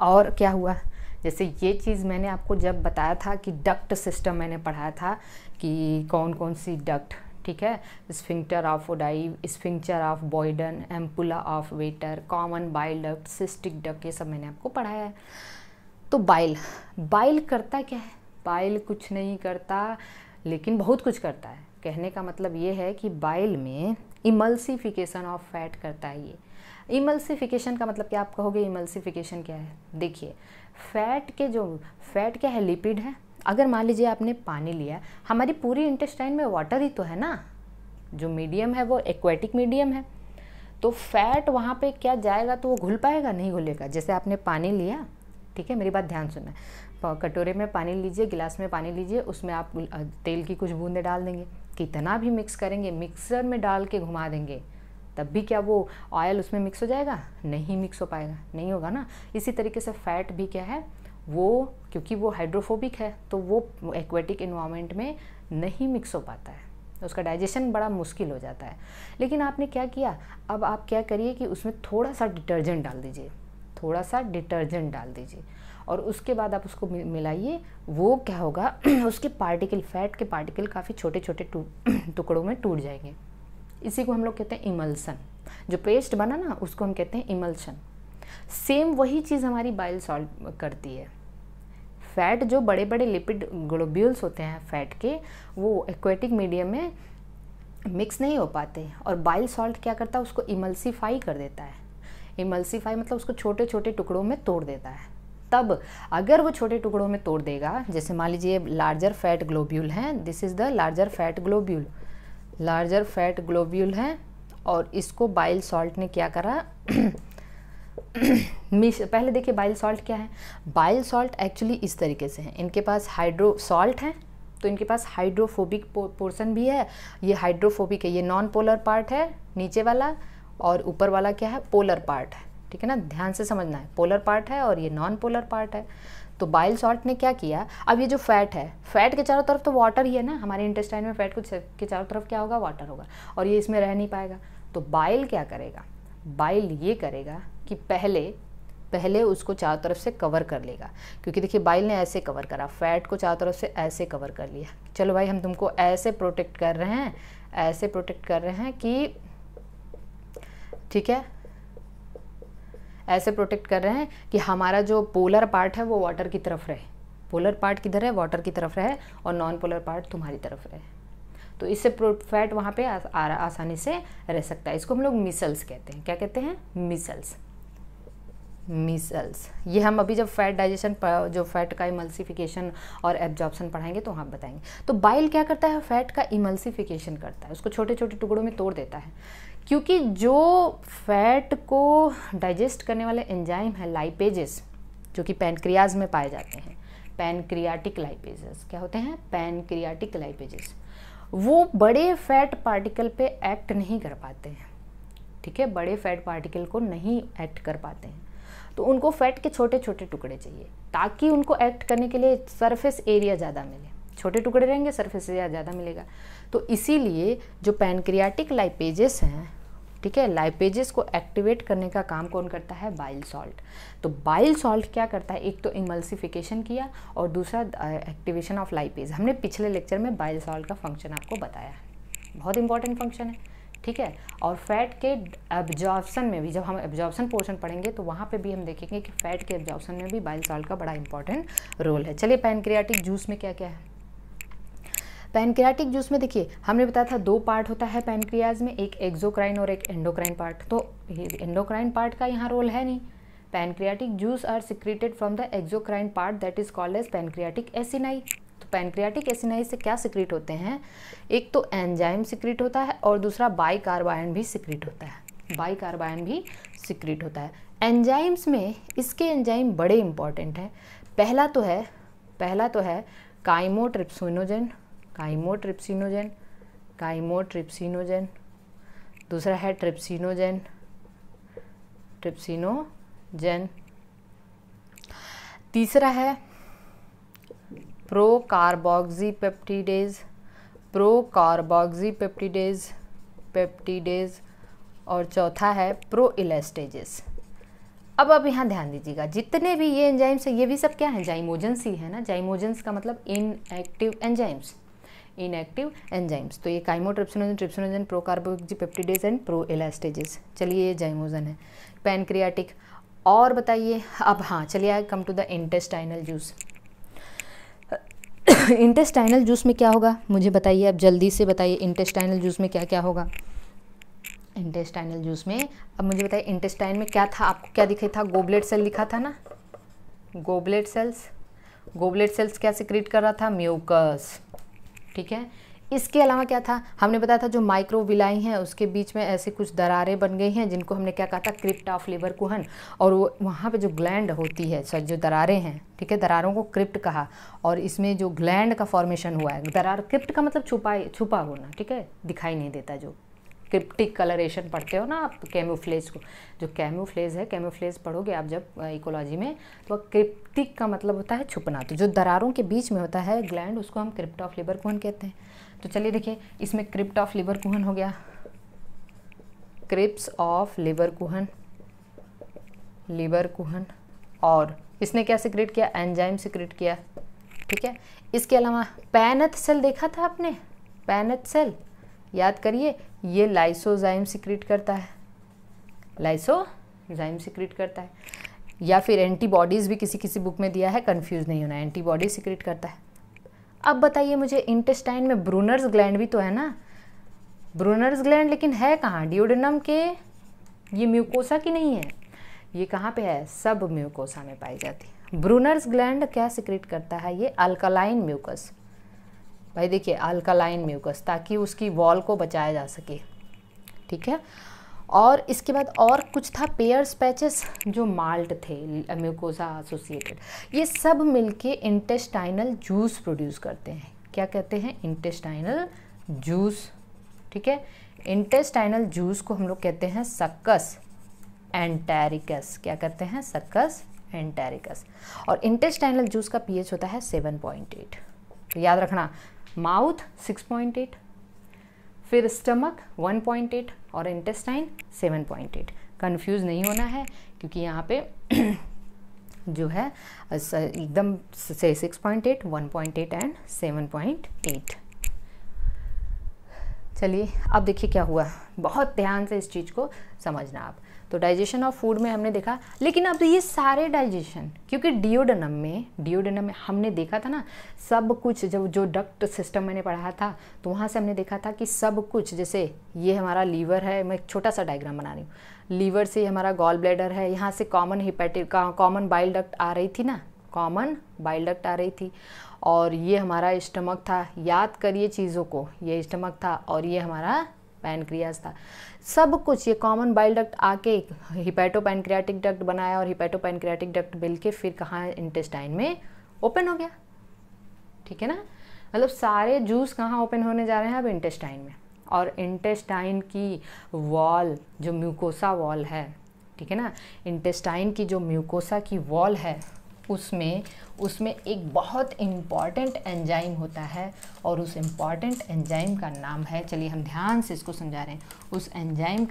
और क्या हुआ, जैसे ये चीज़ मैंने आपको जब बताया था कि डक्ट सिस्टम मैंने पढ़ाया था कि कौन कौन सी डक्ट, ठीक है, sphincter of Oddi, sphincter of बॉयडन, ampulla of waiter, common bile duct, cystic duct, ये सब मैंने आपको पढ़ाया है। तो बाइल करता क्या है, बाइल कुछ नहीं करता लेकिन बहुत कुछ करता है। कहने का मतलब ये है कि बाइल में इमल्सिफिकेशन ऑफ फैट करता है ये। इमल्सिफिकेशन का मतलब क्या आप कहोगे, इमल्सिफिकेशन क्या है? देखिए, फैट क्या है, लिपिड है। अगर मान लीजिए आपने पानी लिया, हमारी पूरी इंटेस्टाइन में वाटर ही तो है ना, जो मीडियम है वो एक्वेटिक मीडियम है, तो फैट वहाँ पे क्या जाएगा तो वो घुल पाएगा? नहीं घुलेगा। जैसे आपने पानी लिया, ठीक है, मेरी बात ध्यान सुनना, कटोरे में पानी लीजिए, गिलास में पानी लीजिए, उसमें आप तेल की कुछ बूंदें डाल देंगे, कितना भी मिक्स करेंगे, मिक्सर में डाल के घुमा देंगे, तब भी क्या वो ऑयल उसमें मिक्स हो जाएगा? नहीं मिक्स हो पाएगा, नहीं होगा ना। इसी तरीके से फैट भी क्या है, वो क्योंकि वो हाइड्रोफोबिक है तो वो एक्वेटिक इन्वायरमेंट में नहीं मिक्स हो पाता है, उसका डाइजेशन बड़ा मुश्किल हो जाता है। लेकिन आपने क्या किया, अब आप क्या करिए कि उसमें थोड़ा सा डिटर्जेंट डाल दीजिए, थोड़ा सा डिटर्जेंट डाल दीजिए, और उसके बाद आप उसको मिलाइए। वो क्या होगा, उसके पार्टिकल, फैट के पार्टिकल काफ़ी छोटे छोटे टुकड़ों में टूट जाएंगे। इसी को हम लोग कहते हैं इमल्सन। जो पेस्ट बना ना, उसको हम कहते हैं इमल्सन। सेम वही चीज़ हमारी बाइल सॉल्ट करती है। फैट, जो बड़े बड़े लिपिड ग्लोब्यूल्स होते हैं फैट के, वो एक्वेटिक मीडियम में मिक्स नहीं हो पाते, और बाइल सॉल्ट क्या करता है, उसको इमल्सीफाई कर देता है। इमल्सीफाई मतलब उसको छोटे छोटे टुकड़ों में तोड़ देता है। तब अगर वो छोटे टुकड़ों में तोड़ देगा, जैसे मान लीजिए लार्जर फैट ग्लोब्यूल हैं, this is the larger fat globule, larger fat globule है, और इसको बाइल सॉल्ट ने क्या करा पहले देखिए बाइल सॉल्ट क्या है। बाइल सॉल्ट एक्चुअली इस तरीके से है, इनके पास हाइड्रो सॉल्ट है तो इनके पास हाइड्रोफोबिक पोर्शन भी है। ये हाइड्रोफोबिक है, ये नॉन पोलर पार्ट है नीचे वाला, और ऊपर वाला क्या है, पोलर पार्ट है। ठीक है ना, ध्यान से समझना है, पोलर पार्ट है और ये नॉन पोलर पार्ट है। तो बाइल सॉल्ट ने क्या किया, अब ये जो फैट है, फैट के चारों तरफ तो वाटर ही है ना, हमारे इंटेस्टाइन में फैट के चारों तरफ क्या होगा, वाटर होगा, और ये इसमें रह नहीं पाएगा। तो बाइल क्या करेगा, बाइल ये करेगा कि पहले उसको चारों तरफ से कवर कर लेगा, क्योंकि देखिए बाइल ने ऐसे कवर करा, फैट को चारों तरफ से ऐसे कवर कर लिया। चलो भाई, हम तुमको ऐसे प्रोटेक्ट कर रहे हैं, ऐसे प्रोटेक्ट कर रहे हैं कि, ठीक है, ऐसे प्रोटेक्ट कर रहे हैं कि हमारा जो पोलर पार्ट है वो वाटर की तरफ रहे, पोलर पार्ट किधर है, वाटर की तरफ रहे, और नॉन पोलर पार्ट तुम्हारी तरफ रहे। तो इससे फैट वहाँ पे आसानी से रह सकता है। इसको हम लोग मिसल्स कहते हैं। क्या कहते हैं, मिसल्स, मिसल्स। ये हम अभी जब फैट डाइजेशन, जो फैट का इमल्सिफिकेशन और एब्जॉर्प्शन पढ़ाएंगे तो वहाँ बताएंगे। तो बाइल क्या करता है, फैट का इमल्सिफिकेशन करता है, उसको छोटे छोटे टुकड़ों में तोड़ देता है, क्योंकि जो फैट को डाइजेस्ट करने वाले एंजाइम है लाइपेजेस, जो कि पैनक्रियाज में पाए जाते हैं, पैनक्रियाटिक लाइपेजेस क्या होते हैं, पैनक्रियाटिक लाइपेजेस, वो बड़े फैट पार्टिकल पे एक्ट नहीं कर पाते हैं। ठीक है, बड़े फैट पार्टिकल को नहीं एक्ट कर पाते हैं, तो उनको फैट के छोटे छोटे टुकड़े चाहिए, ताकि उनको एक्ट करने के लिए सरफेस एरिया ज़्यादा मिले। छोटे टुकड़े रहेंगे, सरफेस एरिया ज़्यादा मिलेगा। तो इसीलिए जो पैनक्रियाटिक लाइपेजेस हैं, ठीक है, लाइपेजेस को एक्टिवेट करने का काम कौन करता है, बाइल सॉल्ट। तो बाइल सॉल्ट क्या करता है, एक तो इमल्सिफिकेशन किया, और दूसरा एक्टिवेशन ऑफ लाइपेज। हमने पिछले लेक्चर में बाइल सॉल्ट का फंक्शन आपको बताया है, बहुत इंपॉर्टेंट फंक्शन है। ठीक है, और फैट के एब्जॉर्प्शन में भी, जब हम एब्जॉर्प्शन पोर्शन पढ़ेंगे तो वहाँ पे भी हम देखेंगे कि फैट के एब्जॉर्प्शन में भी बाइल सॉल्ट का बड़ा इंपॉर्टेंट रोल है। चलिए, पैनक्रियाटिक जूस में क्या क्या है। पैनक्रियाटिक जूस में देखिए, हमने बताया था 2 पार्ट होता है पैनक्रियाज में, एक एक्सोक्राइन और एक एंडोक्राइन पार्ट। तो एंडोक्राइन पार्ट का यहाँ रोल है नहीं। Pancreatic juice are secreted from the exocrine part that is called as pancreatic acini. तो पैनक्रियाटिक एसिनाई से क्या सिक्रेट होते हैं, एक तो एंजाइम सिक्रेट होता है, और दूसरा बाइकार्बाइन भी सिक्रेट होता है, बाइकार्बाइन भी सिक्रेट होता है। एंजाइम्स में इसके एंजाइम बड़े इंपॉर्टेंट हैं। पहला तो है काइमोट्रिप्सिनोजेन, काइमोट्रिप्सिनोजेन, काइमोट्रिप्सिनोजेन। दूसरा है ट्रिप्सिनोजेन, ट्रिप्सिनोजेन। तीसरा है प्रोकार्बोक्सीपेप्टिडेज, प्रोकार्बोक्सीपेप्टिडेज, पेप्टिडेज। और चौथा है प्रोइलेस्टेजेस। अब यहाँ ध्यान दीजिएगा, जितने भी ये एंजाइम्स हैं, ये भी सब क्या है, जाइमोजेंस ही है ना। जाइमोजेंस का मतलब इनएक्टिव एंजाइम्स, इनएक्टिव एंजाइम्स। तो ये काइमोट्रिप्सिनोजेन, ट्रिप्सिनोजेन, प्रोकार्बोक्सीपेप्टिडेज एंड प्रोइलेस्टेजेस। चलिए, ये जाइमोजन है। पैनक्रियाटिक। और बताइए अब, हाँ चलिए, come to the intestinal juice. Intestinal juice में क्या होगा, मुझे बताइए अब, जल्दी से बताइए, इंटेस्टाइनल जूस में क्या क्या होगा। इंटेस्टाइनल जूस में। अब मुझे बताइए इंटेस्टाइन में क्या था, आपको क्या दिखा था, गोबलेट सेल लिखा था ना, गोबलेट सेल्स। गोबलेट सेल्स क्या सिक्रीट कर रहा था, म्यूकस, ठीक है। इसके अलावा क्या था, हमने बताया था जो माइक्रोविलाई हैं उसके बीच में ऐसे कुछ दरारें बन गई हैं जिनको हमने क्या कहा था, क्रिप्ट ऑफ लेवरकुहन। और वो वहाँ पे जो ग्लैंड होती है, सॉरी जो दरारें हैं, ठीक है, दरारों को क्रिप्ट कहा। और इसमें जो ग्लैंड का फॉर्मेशन हुआ है, दरार क्रिप्ट का मतलब छुपा होना, ठीक है, दिखाई नहीं देता, जो क्रिप्टिक कलरेशन पढ़ते हो ना आप कैमोफ्लेज को, जो कैमोफ्लेज है, कैमोफ्लेज पढ़ोगे आप जब इकोलॉजी में, तो क्रिप्टिक का मतलब होता है छुपना। तो जो दरारों के बीच में होता है ग्लैंड, उसको हम क्रिप्ट ऑफ लेवरकुहन कहते हैं। तो चलिए देखिए, इसमें क्रिप्ट ऑफ लेवरकुहन हो गया, क्रिप्स ऑफ लेवरकुहन, लेवरकुहन, और इसने क्या सिक्रेट किया, एंजाइम सिक्रेट किया, ठीक है। इसके अलावा पैनथ सेल देखा था आपने, पैनथ सेल याद करिए, ये लाइसोजाइम सिक्रीट करता है, लाइसोजाइम सिक्रीट करता है, या फिर एंटीबॉडीज़ भी किसी किसी बुक में दिया है, कंफ्यूज नहीं होना, एंटीबॉडी सिक्रीट करता है। अब बताइए मुझे, इंटेस्टाइन में ब्रूनर्स ग्लैंड भी तो है ना, ब्रूनर्स ग्लैंड लेकिन है कहाँ, डिओडेनम के, ये म्यूकोसा की नहीं है, ये कहाँ पे है, सब म्यूकोसा में पाई जाती है। ब्रूनर्स ग्लैंड क्या सिक्रीट करता है, ये अल्कलाइन म्यूकस, भाई देखिए अल्कलाइन म्यूकस, ताकि उसकी वॉल को बचाया जा सके, ठीक है। और इसके बाद और कुछ था, पेयर्स पैचेस, जो माल्ट थे म्यूकोसा एसोसिएटेड, ये सब मिलके इंटेस्टाइनल जूस प्रोड्यूस करते हैं। क्या कहते हैं, इंटेस्टाइनल जूस, ठीक है। इंटेस्टाइनल जूस को हम लोग कहते हैं सक्कस एंटेरिकस, क्या कहते हैं, सक्कस एंटेरिकस। और इंटेस्टाइनल जूस का पीएच होता है 7.8, तो याद रखना, माउथ 6.8, फिर स्टमक 1.8 और इंटेस्टाइन 7.8। कंफ्यूज नहीं होना है, क्योंकि यहाँ पे जो है एकदम से 6.8, 1.8 एंड 7.8। चलिए अब देखिए क्या हुआ, बहुत ध्यान से इस चीज़ को समझना आप। तो डाइजेशन ऑफ फूड में हमने देखा, लेकिन अब ये सारे डाइजेशन, क्योंकि डिओडेनम में हमने देखा था ना सब कुछ, जब जो डक्ट सिस्टम मैंने पढ़ा था तो वहाँ से हमने देखा था कि सब कुछ, जैसे ये हमारा लीवर है, मैं एक छोटा सा डायग्राम बना रही हूँ, लीवर से हमारा गॉल ब्लैडर है, यहाँ से कॉमन बाइल डक्ट आ रही थी ना, कॉमन बाइल डक्ट आ रही थी, और ये हमारा स्टमक था, याद करिए चीज़ों को, ये स्टमक था और ये हमारा पैनक्रियाज था। सब कुछ ये कॉमन बाइल डक्ट आके हिपैटो पैनक्रियाटिक डक्ट बनाया, और हिपैटो पैनक्रियाटिक डक्ट मिल के फिर कहाँ, इंटेस्टाइन में ओपन हो गया, ठीक है ना। मतलब सारे जूस कहाँ ओपन होने जा रहे हैं अब, इंटेस्टाइन में। और इंटेस्टाइन की वॉल, जो म्यूकोसा वॉल है, ठीक है ना, इंटेस्टाइन की जो म्यूकोसा की वॉल है, उसमें एक बहुत इम्पॉर्टेंट एंजाइम होता है, और उस इम्पॉर्टेंट एंजाइम का नाम है, चलिए हम ध्यान से इसको समझा रहे हैं, उस एंजाइम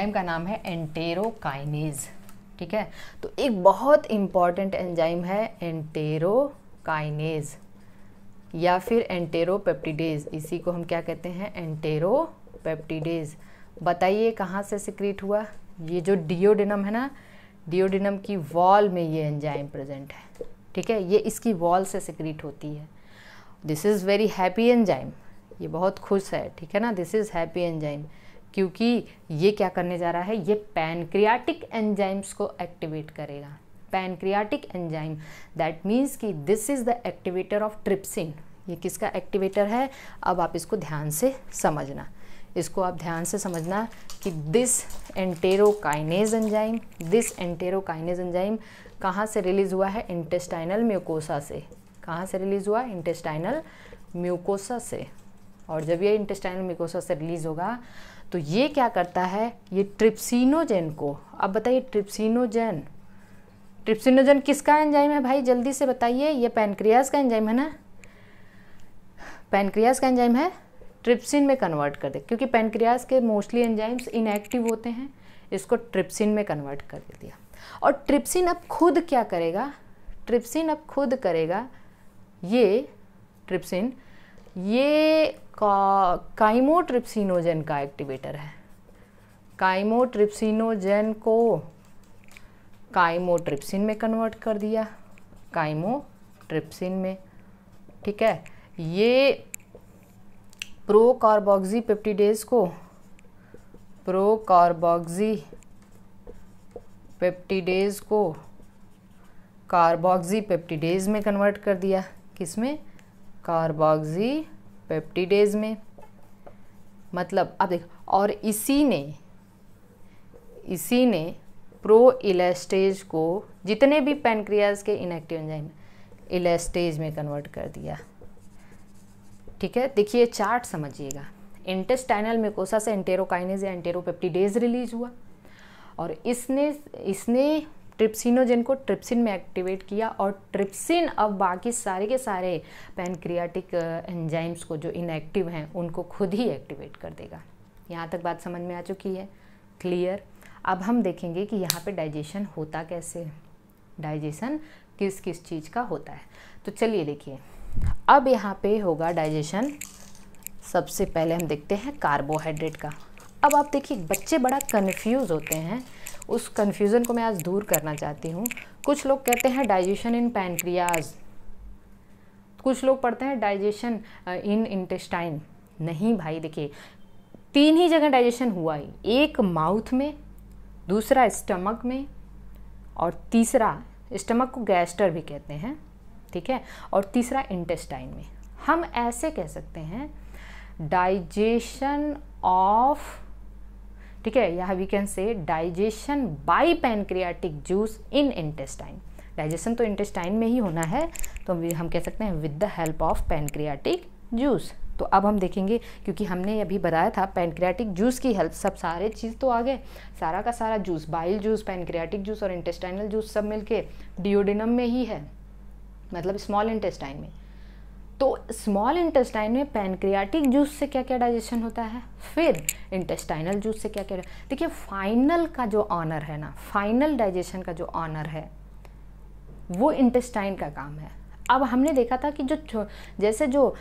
का नाम है एंटेरोकाइनेज, ठीक है। तो एक बहुत इम्पॉर्टेंट एंजाइम है एंटेरोकाइनेज या फिर एंटेरोपेप्टिडेज, इसी को हम क्या कहते हैं, एंटेरोपेप्टिडेज। बताइए कहाँ से सिक्रीट हुआ, ये जो डिओडेनम है ना, डिओडेनम की वॉल में ये एंजाइम प्रेजेंट है, ठीक है, ये इसकी वॉल से सिक्रीट होती है। This is very happy enzyme, ये बहुत खुश है, ठीक है ना, दिस इज़ हैप्पी एंजाइम, क्योंकि ये क्या करने जा रहा है, ये पैनक्रियाटिक एंजाइम्स को एक्टिवेट करेगा। पैनक्रियाटिक एंजाइम, दैट मीन्स कि this is the activator of trypsin. ये किसका एक्टिवेटर है, अब आप इसको ध्यान से समझना, इसको आप ध्यान से समझना कि दिस एंटेरोकाइनेज एंजाइम कहाँ से रिलीज़ हुआ है, इंटेस्टाइनल म्यूकोसा से। कहाँ से रिलीज़ हुआ, इंटेस्टाइनल म्यूकोसा से। और जब ये इंटेस्टाइनल म्यूकोसा से रिलीज़ होगा तो ये क्या करता है, ये ट्रिप्सिनोजेन को, अब बताइए ट्रिप्सिनोजेन किसका एंजाइम है भाई, जल्दी से बताइए, ये पैनक्रियाज का एंजाइम है ना, पैनक्रियाज का एंजाइम है, ट्रिप्सिन में कन्वर्ट कर दे, क्योंकि पैनक्रियाज के मोस्टली एंजाइम्स इनएक्टिव होते हैं, इसको ट्रिप्सिन में कन्वर्ट कर दिया। और ट्रिप्सिन अब खुद क्या करेगा, ये ट्रिप्सिन ये काइमोट्रिप्सिनोजेन का एक्टिवेटर है, काइमोट्रिप्सिनोजेन को काइमोट्रिप्सिन में कन्वर्ट कर दिया, काइमोट्रिप्सिन में, ठीक है। ये प्रोकार्बोक्सीपेप्टिडेज को कार्बोक्सीपेप्टिडेज में कन्वर्ट कर दिया। किसमें? कार्बोक्सीपेप्टिडेज में। मतलब अब देखो, और इसी ने प्रोइलेस्टेज को, जितने भी पैनक्रियाज के इनएक्टिव एंजाइम, इलेस्टेज में कन्वर्ट कर दिया। ठीक है, देखिए चार्ट समझिएगा। इंटेस्टाइनल म्यूकोसा से एंटेरोकाइनेज या एंटेरोपेप्टिडेज रिलीज हुआ और इसने ट्रिप्सिनोजेन को ट्रिप्सिन में एक्टिवेट किया और ट्रिप्सिन अब बाकी सारे के सारे पैनक्रियाटिक एंजाइम्स को जो इनएक्टिव हैं उनको खुद ही एक्टिवेट कर देगा। यहाँ तक बात समझ में आ चुकी है? क्लियर। अब हम देखेंगे कि यहाँ पे डाइजेशन होता कैसे है, डाइजेशन किस किस चीज़ का होता है। तो चलिए देखिए, अब यहाँ पे होगा डाइजेशन। सबसे पहले हम देखते हैं कार्बोहाइड्रेट का। अब आप देखिए, बच्चे बड़ा कन्फ्यूज़ होते हैं, उस कन्फ्यूज़न को मैं आज दूर करना चाहती हूँ। कुछ लोग कहते हैं डाइजेशन इन पैनक्रियाज, कुछ लोग पढ़ते हैं डाइजेशन इन इंटेस्टाइन। नहीं भाई, देखिए 3 ही जगह डाइजेशन हुआ ही, एक माउथ में, दूसरा स्टमक में, और तीसरा, स्टमक को गैस्टर भी कहते हैं, ठीक है, और तीसरा इंटेस्टाइन में। हम ऐसे कह सकते हैं डाइजेशन ऑफ, ठीक है, या we can say digestion by pancreatic juice in intestine. Digestion तो इंटेस्टाइन में ही होना है, तो हम कह सकते हैं with the help of pancreatic juice. तो अब हम देखेंगे, क्योंकि हमने अभी बताया था पैनक्रियाटिक जूस की हेल्प, सब सारे चीज़ तो आ गए, सारा का सारा juice, bile juice, pancreatic juice और इंटेस्टाइनल जूस सब मिलके डियोडेनम में ही है, मतलब स्मॉल इंटेस्टाइन में। तो स्मॉल इंटेस्टाइन में पैनक्रियाटिक जूस से क्या क्या डाइजेशन होता है, फिर इंटेस्टाइनल जूस से क्या क्या। देखिए फाइनल का जो ऑनर है ना, फाइनल डाइजेशन का जो ऑनर है वो इंटेस्टाइन का काम है। अब हमने देखा था कि जैसे जो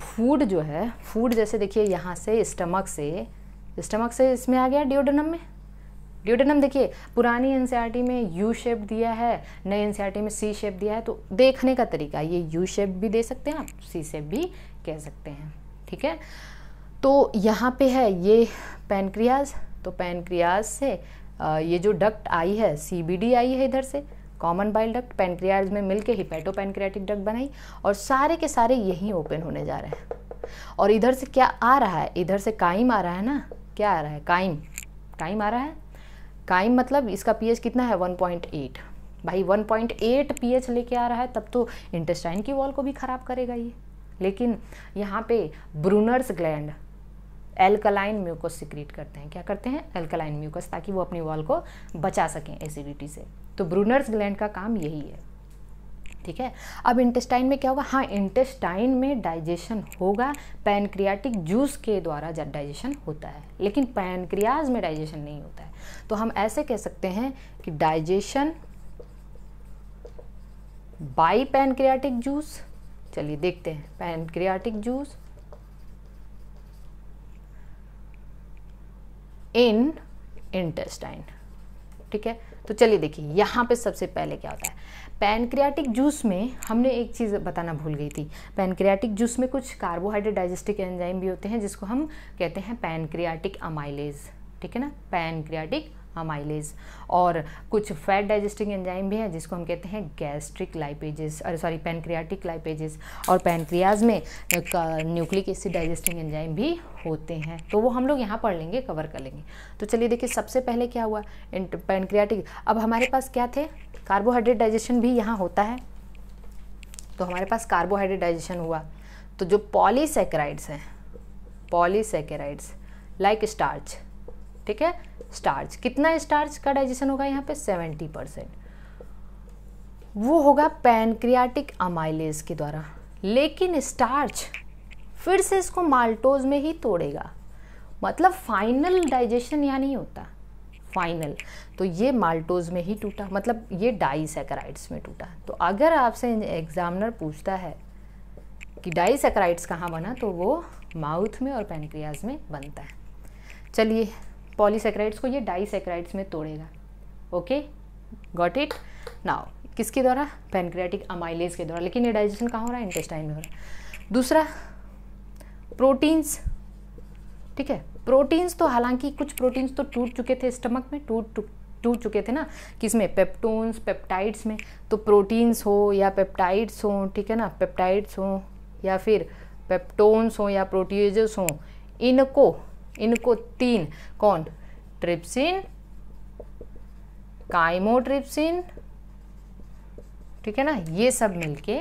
फूड जो है, फूड जैसे देखिए यहाँ से स्टमक से इसमें आ गया डियोडेनम में। डियोडेनम देखिए पुरानी एनसीईआरटी में यू शेप दिया है, नई एनसीईआरटी में सी शेप दिया है। तो देखने का तरीका, ये यू शेप भी दे सकते हैं आप, सी शेप भी कह सकते हैं, ठीक है। तो यहाँ पे है ये पैनक्रियाज, तो पैनक्रियाज से ये जो डक्ट आई है, सीबीडी आई है इधर से, कॉमन बाइल डक्ट, पैनक्रियाज में मिलके हिपैटो पैनक्रियाटिक डक्ट बनाई और सारे के सारे यहीं ओपन होने जा रहे हैं। और इधर से क्या आ रहा है, इधर से काइम आ रहा है ना, क्या आ रहा है, काइम आ रहा है। काइम मतलब इसका पीएच कितना है, 1.8। भाई 1.8 पीएच लेके आ रहा है, तब तो इंटेस्टाइन की वॉल को भी ख़राब करेगा ये। लेकिन यहाँ पे Brunner's gland alkaline mucus secrete करते हैं, क्या करते हैं, एल्कलाइन म्यूकस, ताकि वो अपनी वॉल को बचा सकें एसिडिटी से। तो ब्रूनर्स ग्लैंड का काम यही है, ठीक है। अब इंटेस्टाइन में क्या होगा, हाँ इंटेस्टाइन में डाइजेशन होगा, पैनक्रियाटिक जूस के द्वारा डाइजेशन होता है, लेकिन पैनक्रियाज में डाइजेशन नहीं होता है। तो हम ऐसे कह सकते हैं कि डाइजेशन बाय पैनक्रियाटिक जूस। चलिए देखते हैं, पैनक्रियाटिक जूस इन इंटेस्टाइन, ठीक है। तो चलिए देखिए यहाँ पे सबसे पहले क्या होता है, पैनक्रियाटिक जूस में हमने एक चीज़ बताना भूल गई थी। पैनक्रियाटिक जूस में कुछ कार्बोहाइड्रेट डाइजेस्टिक एंजाइम भी होते हैं, जिसको हम कहते हैं पैनक्रियाटिक अमाइलेज, ठीक है ना, पैनक्रियाटिक अमाइलेज। और कुछ फैट डाइजेस्टिंग एंजाइम भी हैं, जिसको हम कहते हैं गैस्ट्रिक लाइपेजेस, पैनक्रियाटिक लाइपेजेस। और पैनक्रियाज में न्यूक्लिक एसिड डाइजेस्टिंग एंजाइम भी होते हैं, तो वो हम लोग यहाँ पढ़ लेंगे, कवर कर लेंगे। तो चलिए देखिए सबसे पहले क्या हुआ, पैनक्रियाटिक। अब हमारे पास क्या थे, कार्बोहाइड्रेट डाइजेशन भी यहाँ होता है। तो हमारे पास कार्बोहाइड्रेट डाइजेशन हुआ, तो जो पॉलीसैकेराइड्स हैं, पॉलीसैकेराइड्स लाइक स्टार्च, ठीक है, स्टार्च, कितना स्टार्च का डाइजेशन होगा यहाँ पे, 70%। वो होगा पैनक्रियाटिक अमाइलेज के द्वारा। लेकिन स्टार्च फिर से इसको माल्टोज में ही तोड़ेगा, मतलब फाइनल डाइजेशन यहाँ नहीं होता, फाइनल। तो ये माल्टोज में ही टूटा, मतलब ये डाइसैकेराइड्स में टूटा। तो अगर आपसे एग्जामिनर पूछता है कि डाइसैकेराइड्स कहाँ बना, तो वो माउथ में और पैनक्रियाज में बनता है। चलिए पॉलीसैकेराइड्स को ये डाइसैकेराइड्स में तोड़ेगा, ओके, गॉट इट। नाउ किसके द्वारा, पैनक्रियाटिक अमाइलेज के द्वारा। लेकिन ये डाइजेशन कहाँ हो रहा है, इंटेस्टाइन में हो रहा है। दूसरा प्रोटीन्स, ठीक है। प्रोटीन्स तो हालांकि कुछ प्रोटीन्स तो टूट चुके थे स्टमक में, टूट चुके थे ना, किसमें, पेप्टोन्स, पेप्टाइड्स में। तो प्रोटीन्स हो या पेप्टाइड्स हो, ठीक है ना, पेप्टाइड्स हो या फिर पेप्टोन्स हो या प्रोटीजेस हो, इनको तीन, कौन, ट्रिप्सिन, काइमोट्रिप्सिन, ठीक है ना, ये सब मिलके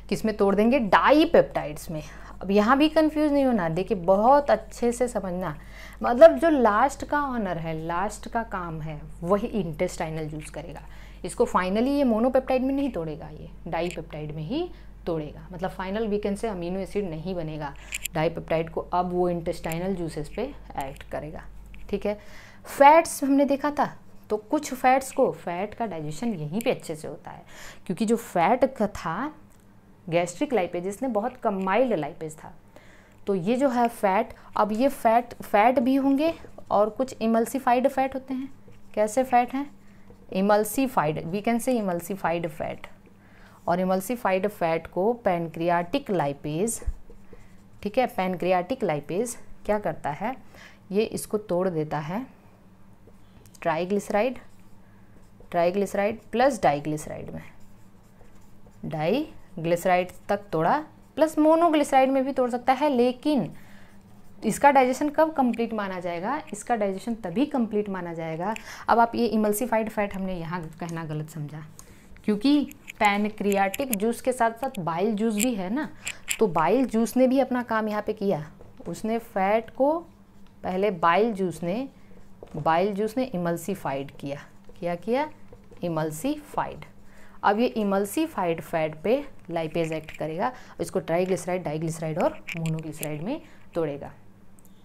किसमें तोड़ देंगे, डाईपेप्टाइड्स में। अब यहाँ भी कंफ्यूज नहीं होना, देखिए बहुत अच्छे से समझना, मतलब जो लास्ट का ऑनर है, लास्ट का काम है, वही इंटेस्टाइनल जूस करेगा। इसको फाइनली ये मोनोपेप्टाइड में नहीं तोड़ेगा, ये डाईपेप्टाइड में ही तोड़ेगा। मतलब फाइनल वीकेंड से अमीनो एसिड नहीं बनेगा डाईपेप्टाइड को, अब वो इंटेस्टाइनल जूसेस पे एक्ट करेगा, ठीक है। फैट्स हमने देखा था, तो कुछ फैट्स को, फैट का डाइजेशन यहीं पे अच्छे से होता है, क्योंकि जो फैट का था गैस्ट्रिक लाइपेज ने बहुत कम माइल्ड लाइपेज था। तो ये जो है फैट, अब ये फैट भी होंगे और कुछ इमल्सिफाइड फैट होते हैं। कैसे फैट हैं, emulsified, we can say emulsified fat. और इमल्सिफाइड फैट को पैनक्रियाटिक लाइपेज, ठीक है, पैनक्रियाटिक लाइपेज क्या करता है, ये इसको तोड़ देता है ट्राइग्लिसराइड प्लस डाइग्लिसराइड में, डाइग्लिसराइड तक तोड़ा, प्लस मोनोग्लिसराइड में भी तोड़ सकता है। लेकिन इसका डाइजेशन कब कंप्लीट माना जाएगा, इसका डाइजेशन तभी कंप्लीट माना जाएगा। अब आप ये इमल्सिफाइड फैट हमने यहाँ कहना गलत समझा, क्योंकि पैनक्रियाटिक जूस के साथ साथ बाइल जूस भी है ना, तो बाइल जूस ने भी अपना काम यहाँ पे किया। उसने फैट को पहले बाइल जूस ने इमल्सिफाइड किया इमल्सिफाइड। अब ये इमल्सिफाइड फैट पे लाइपेज एक्ट करेगा, इसको ट्राइग्लिसराइड, डाइग्लिसराइड और मोनोग्लिसराइड में तोड़ेगा,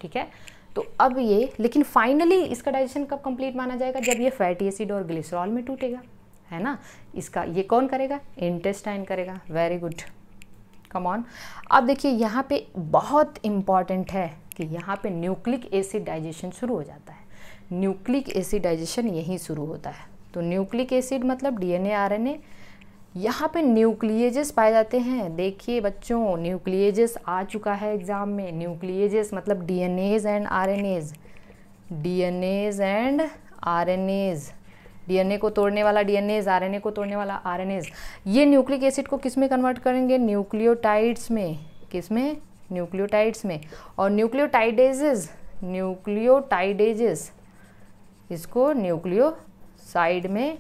ठीक है। तो अब ये, लेकिन फाइनली इसका डाइजेशन कब कंप्लीट माना जाएगा, जब ये फैटी एसिड और ग्लिसरॉल में टूटेगा, है ना। इसका ये कौन करेगा, इंटेस्टाइन करेगा। Very good, come on. अब देखिए यहाँ पे बहुत इम्पॉर्टेंट है कि यहाँ पे न्यूक्लिक एसिड डाइजेशन शुरू हो जाता है। न्यूक्लिक एसिड डाइजेशन यहीं शुरू होता है। तो न्यूक्लिक एसिड मतलब डीएनए, आरएनए, यहाँ पे न्यूक्लिएजेस पाए जाते हैं। देखिए बच्चों, न्यूक्लिएजेस आ चुका है एग्जाम में। न्यूक्लिएजेस मतलब DNAs and RNase, DNAs and RNase, DNA को तोड़ने वाला डीएनएज, आरएनए को तोड़ने वाला आरएनएज। ये न्यूक्लिक एसिड को किस में कन्वर्ट करेंगे, न्यूक्लियोटाइड्स में। किस में, न्यूक्लियोटाइड्स में। और न्यूक्लियोटाइडेजेस इसको न्यूक्लियोसाइड में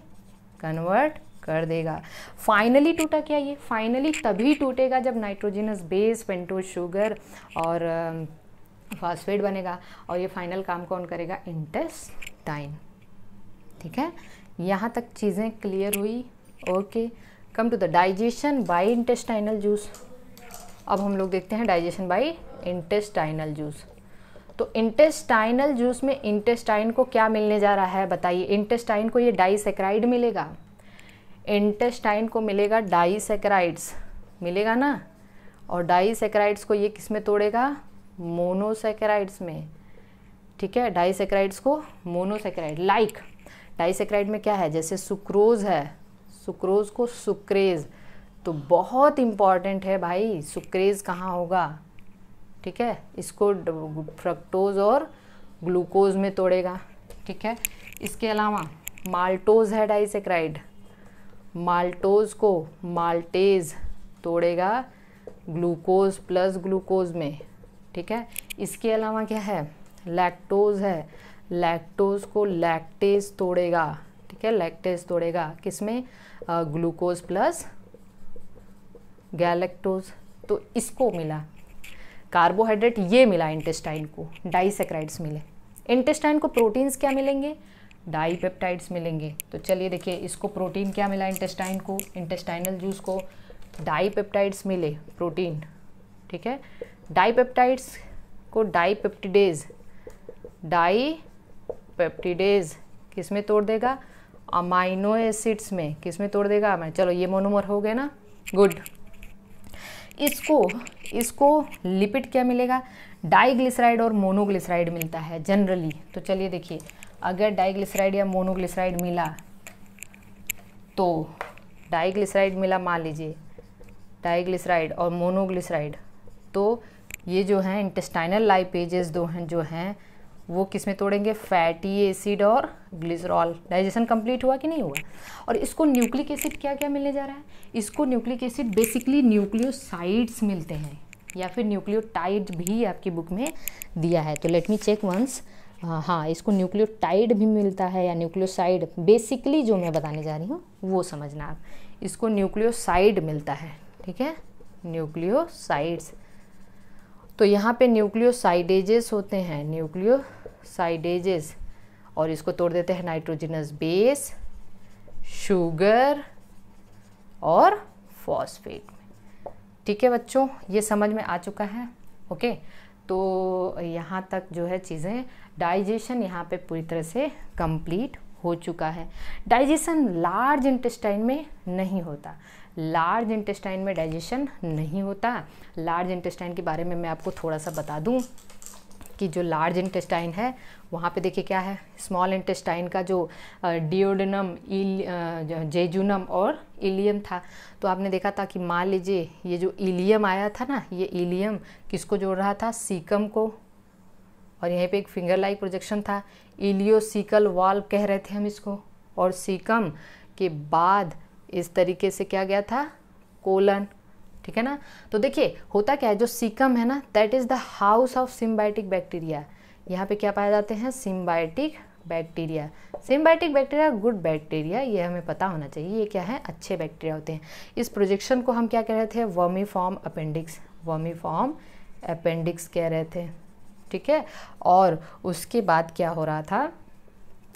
कन्वर्ट कर देगा। फाइनली टूटा क्या, ये फाइनली तभी टूटेगा जब नाइट्रोजनस बेस, पेंटोज शुगर और फास्फेट बनेगा। और ये फाइनल काम कौन करेगा, इंटेस्टाइन, ठीक है। यहाँ तक चीज़ें क्लियर हुई, okay. Come to the digestion by intestinal juice. अब हम लोग देखते हैं डाइजेशन बाय इंटेस्टाइनल जूस। तो इंटेस्टाइनल जूस में इंटेस्टाइन को क्या मिलने जा रहा है, बताइए। इंटेस्टाइन को ये डाइसैकेराइड मिलेगा, इंटेस्टाइन को मिलेगा डाइसैकेराइड्स, मिलेगा ना। और डाइसैकेराइड्स को ये किस में तोड़ेगा, मोनोसैकेराइड्स में, ठीक है। डाइसैकेराइड्स को मोनोसैकेराइड, लाइक डाइसैकेराइड में क्या है, जैसे सुक्रोज है, सुक्रोज को सुक्रेज। तो बहुत इम्पॉर्टेंट है भाई, सुक्रेज कहाँ होगा, ठीक है। इसको फ्रक्टोज और ग्लूकोज में तोड़ेगा, ठीक है। इसके अलावा माल्टोज है डाइसैकेराइड, माल्टोज को माल्टेज तोड़ेगा ग्लूकोज प्लस ग्लूकोज में, ठीक है। इसके अलावा क्या है, लैक्टोज है, लैक्टोज को लैक्टेज तोड़ेगा, ठीक है। लैक्टेज तोड़ेगा किसमें, ग्लूकोज प्लस गैलेक्टोज। तो इसको मिला कार्बोहाइड्रेट, ये मिला इंटेस्टाइन को, डाइसैकेराइड्स मिले। इंटेस्टाइन को प्रोटीन्स क्या मिलेंगे, डाईपेप्टाइड्स मिलेंगे। तो चलिए देखिए, इसको प्रोटीन क्या मिला इंटेस्टाइन को, इंटेस्टाइनल जूस को डाईपेप्टाइड्स मिले, प्रोटीन, ठीक है। डाईपेप्टाइड्स को डाईपेप्टिडेज, डाईपेप्टिडेज किस में तोड़ देगा, अमाइनो एसिड्स में। किस में तोड़ देगा, मैं, चलो ये मोनोमर हो गए ना, गुड। इसको लिपिड क्या मिलेगा, डाइग्लिसराइड और मोनोग्लिसराइड मिलता है जनरली। तो चलिए देखिए, अगर डाइग्लिसराइड या मोनोग्लिसराइड मिला, तो डाइग्लिसराइड मिला, मान लीजिए डाइग्लिसराइड और मोनोग्लिसराइड, तो ये जो हैं इंटेस्टाइनल लाइपेजेस दो हैं जो हैं वो किस में तोड़ेंगे, फैटी एसिड और ग्लिसरॉल। डाइजेशन कंप्लीट हुआ कि नहीं हुआ। और इसको न्यूक्लिक एसिड क्या क्या मिलने जा रहा है, इसको न्यूक्लिक एसिड बेसिकली न्यूक्लियोसाइड्स मिलते हैं या फिर न्यूक्लियोटाइड भी आपकी बुक में दिया है। तो लेट मी चेक वंस। हाँ, इसको न्यूक्लियोटाइड भी मिलता है या न्यूक्लियोसाइड, बेसिकली जो मैं बताने जा रही हूँ वो समझना आप। इसको न्यूक्लियोसाइड मिलता है, ठीक है, न्यूक्लियोसाइड्स। तो यहाँ पे न्यूक्लियोसाइडेजेस होते हैं, न्यूक्लियोसाइडेजेस, और इसको तोड़ देते हैं नाइट्रोजनस बेस, शुगर और फॉस्फेट में। ठीक है बच्चों, ये समझ में आ चुका है। ओके, तो यहाँ तक जो है चीज़ें, डाइजेशन यहाँ पे पूरी तरह से कंप्लीट हो चुका है। डाइजेशन लार्ज इंटेस्टाइन में नहीं होता, लार्ज इंटेस्टाइन में डाइजेशन नहीं होता। लार्ज इंटेस्टाइन के बारे में मैं आपको थोड़ा सा बता दूं कि जो लार्ज इंटेस्टाइन है वहाँ पे देखिए क्या है, स्मॉल इंटेस्टाइन का जो डियोडेनम, जेजुनम और इलियम था। तो आपने देखा था कि मान लीजिए ये जो इलियम आया था ना, ये इलियम किसको जोड़ रहा था, सीकम को, और यहाँ पे एक फिंगर लाइक प्रोजेक्शन था, इलियोसिकल वाल्व कह रहे थे हम इसको। और सीकम के बाद इस तरीके से क्या गया था, कोलन, ठीक है ना। तो देखिए होता क्या है, जो सीकम है ना, that is the house of symbiotic bacteria. यहाँ पे क्या पाए जाते हैं, symbiotic bacteria. Symbiotic bacteria good bacteria, ये हमें पता होना चाहिए, ये क्या है, अच्छे बैक्टीरिया होते हैं। इस प्रोजेक्शन को हम क्या कह रहे थे, वर्मीफॉर्म अपेंडिक्स, वर्मीफॉर्म अपेंडिक्स कह रहे थे, ठीक है। और उसके बाद क्या हो रहा था,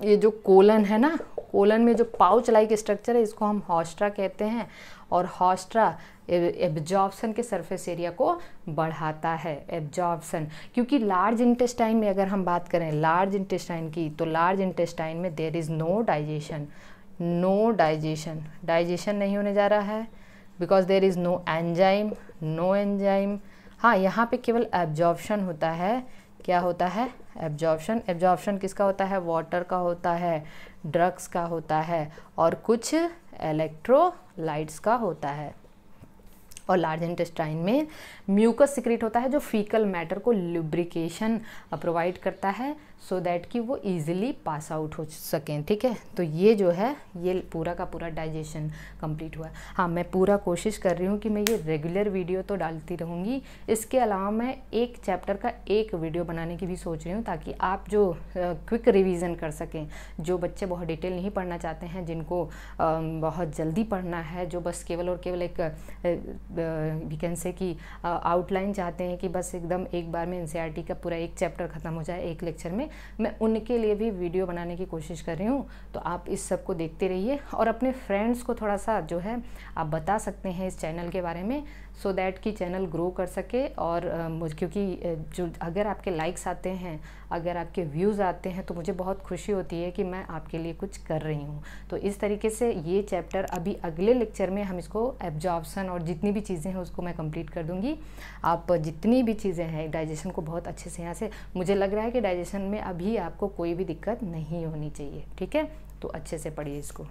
ये जो कोलन है ना, कोलन में जो पाउच लाइक स्ट्रक्चर है इसको हम हॉस्ट्रा कहते हैं। और हॉस्ट्रा एब्जॉर्प्शन के सरफेस एरिया को बढ़ाता है, एब्जॉर्प्शन। क्योंकि लार्ज इंटेस्टाइन में अगर हम बात करें लार्ज इंटेस्टाइन की, तो लार्ज इंटेस्टाइन में there is no digestion, no digestion, digestion नहीं होने जा रहा है because there is no enzyme, no enzyme. हाँ, यहाँ पे केवल एब्जॉर्प्शन होता है। क्या होता है, एब्जॉर्प्शन। एब्जॉर्प्शन किसका होता है, वाटर का होता है, ड्रग्स का होता है और कुछ इलेक्ट्रोलाइट्स का होता है। और लार्ज इंटेस्टाइन में म्यूकस सिक्रेट होता है जो फीकल मैटर को लुब्रिकेशन प्रोवाइड करता है सो दैट कि वो इजीली पास आउट हो सकें, ठीक है। तो ये जो है ये पूरा का पूरा डाइजेशन कंप्लीट हुआ है। हाँ, मैं पूरा कोशिश कर रही हूँ कि मैं ये रेगुलर वीडियो तो डालती रहूँगी, इसके अलावा मैं एक चैप्टर का एक वीडियो बनाने की भी सोच रही हूँ ताकि आप जो क्विक रिवीजन कर सकें। जो बच्चे बहुत डिटेल नहीं पढ़ना चाहते हैं, जिनको बहुत जल्दी पढ़ना है, जो बस केवल और केवल एक वी कैन से कि आउटलाइन चाहते हैं कि बस एकदम एक बार में एनसीईआरटी का पूरा एक चैप्टर ख़त्म हो जाए एक लेक्चर में, मैं उनके लिए भी वीडियो बनाने की कोशिश कर रही हूँ। तो आप इस सब को देखते रहिए और अपने फ्रेंड्स को थोड़ा सा जो है आप बता सकते हैं इस चैनल के बारे में, सो दैट कि चैनल ग्रो कर सके। और क्योंकि जो अगर आपके लाइक्स आते हैं, अगर आपके व्यूज़ आते हैं तो मुझे बहुत खुशी होती है कि मैं आपके लिए कुछ कर रही हूँ। तो इस तरीके से ये चैप्टर अभी अगले लेक्चर में हम इसको एब्जॉर्प्शन और जितनी भी चीज़ें हैं उसको मैं कंप्लीट कर दूँगी। आप जितनी भी चीज़ें हैं डाइजेशन को बहुत अच्छे से यहाँ से, मुझे लग रहा है कि डाइजेशन में अभी आपको कोई भी दिक्कत नहीं होनी चाहिए, ठीक है। तो अच्छे से पढ़िए इसको।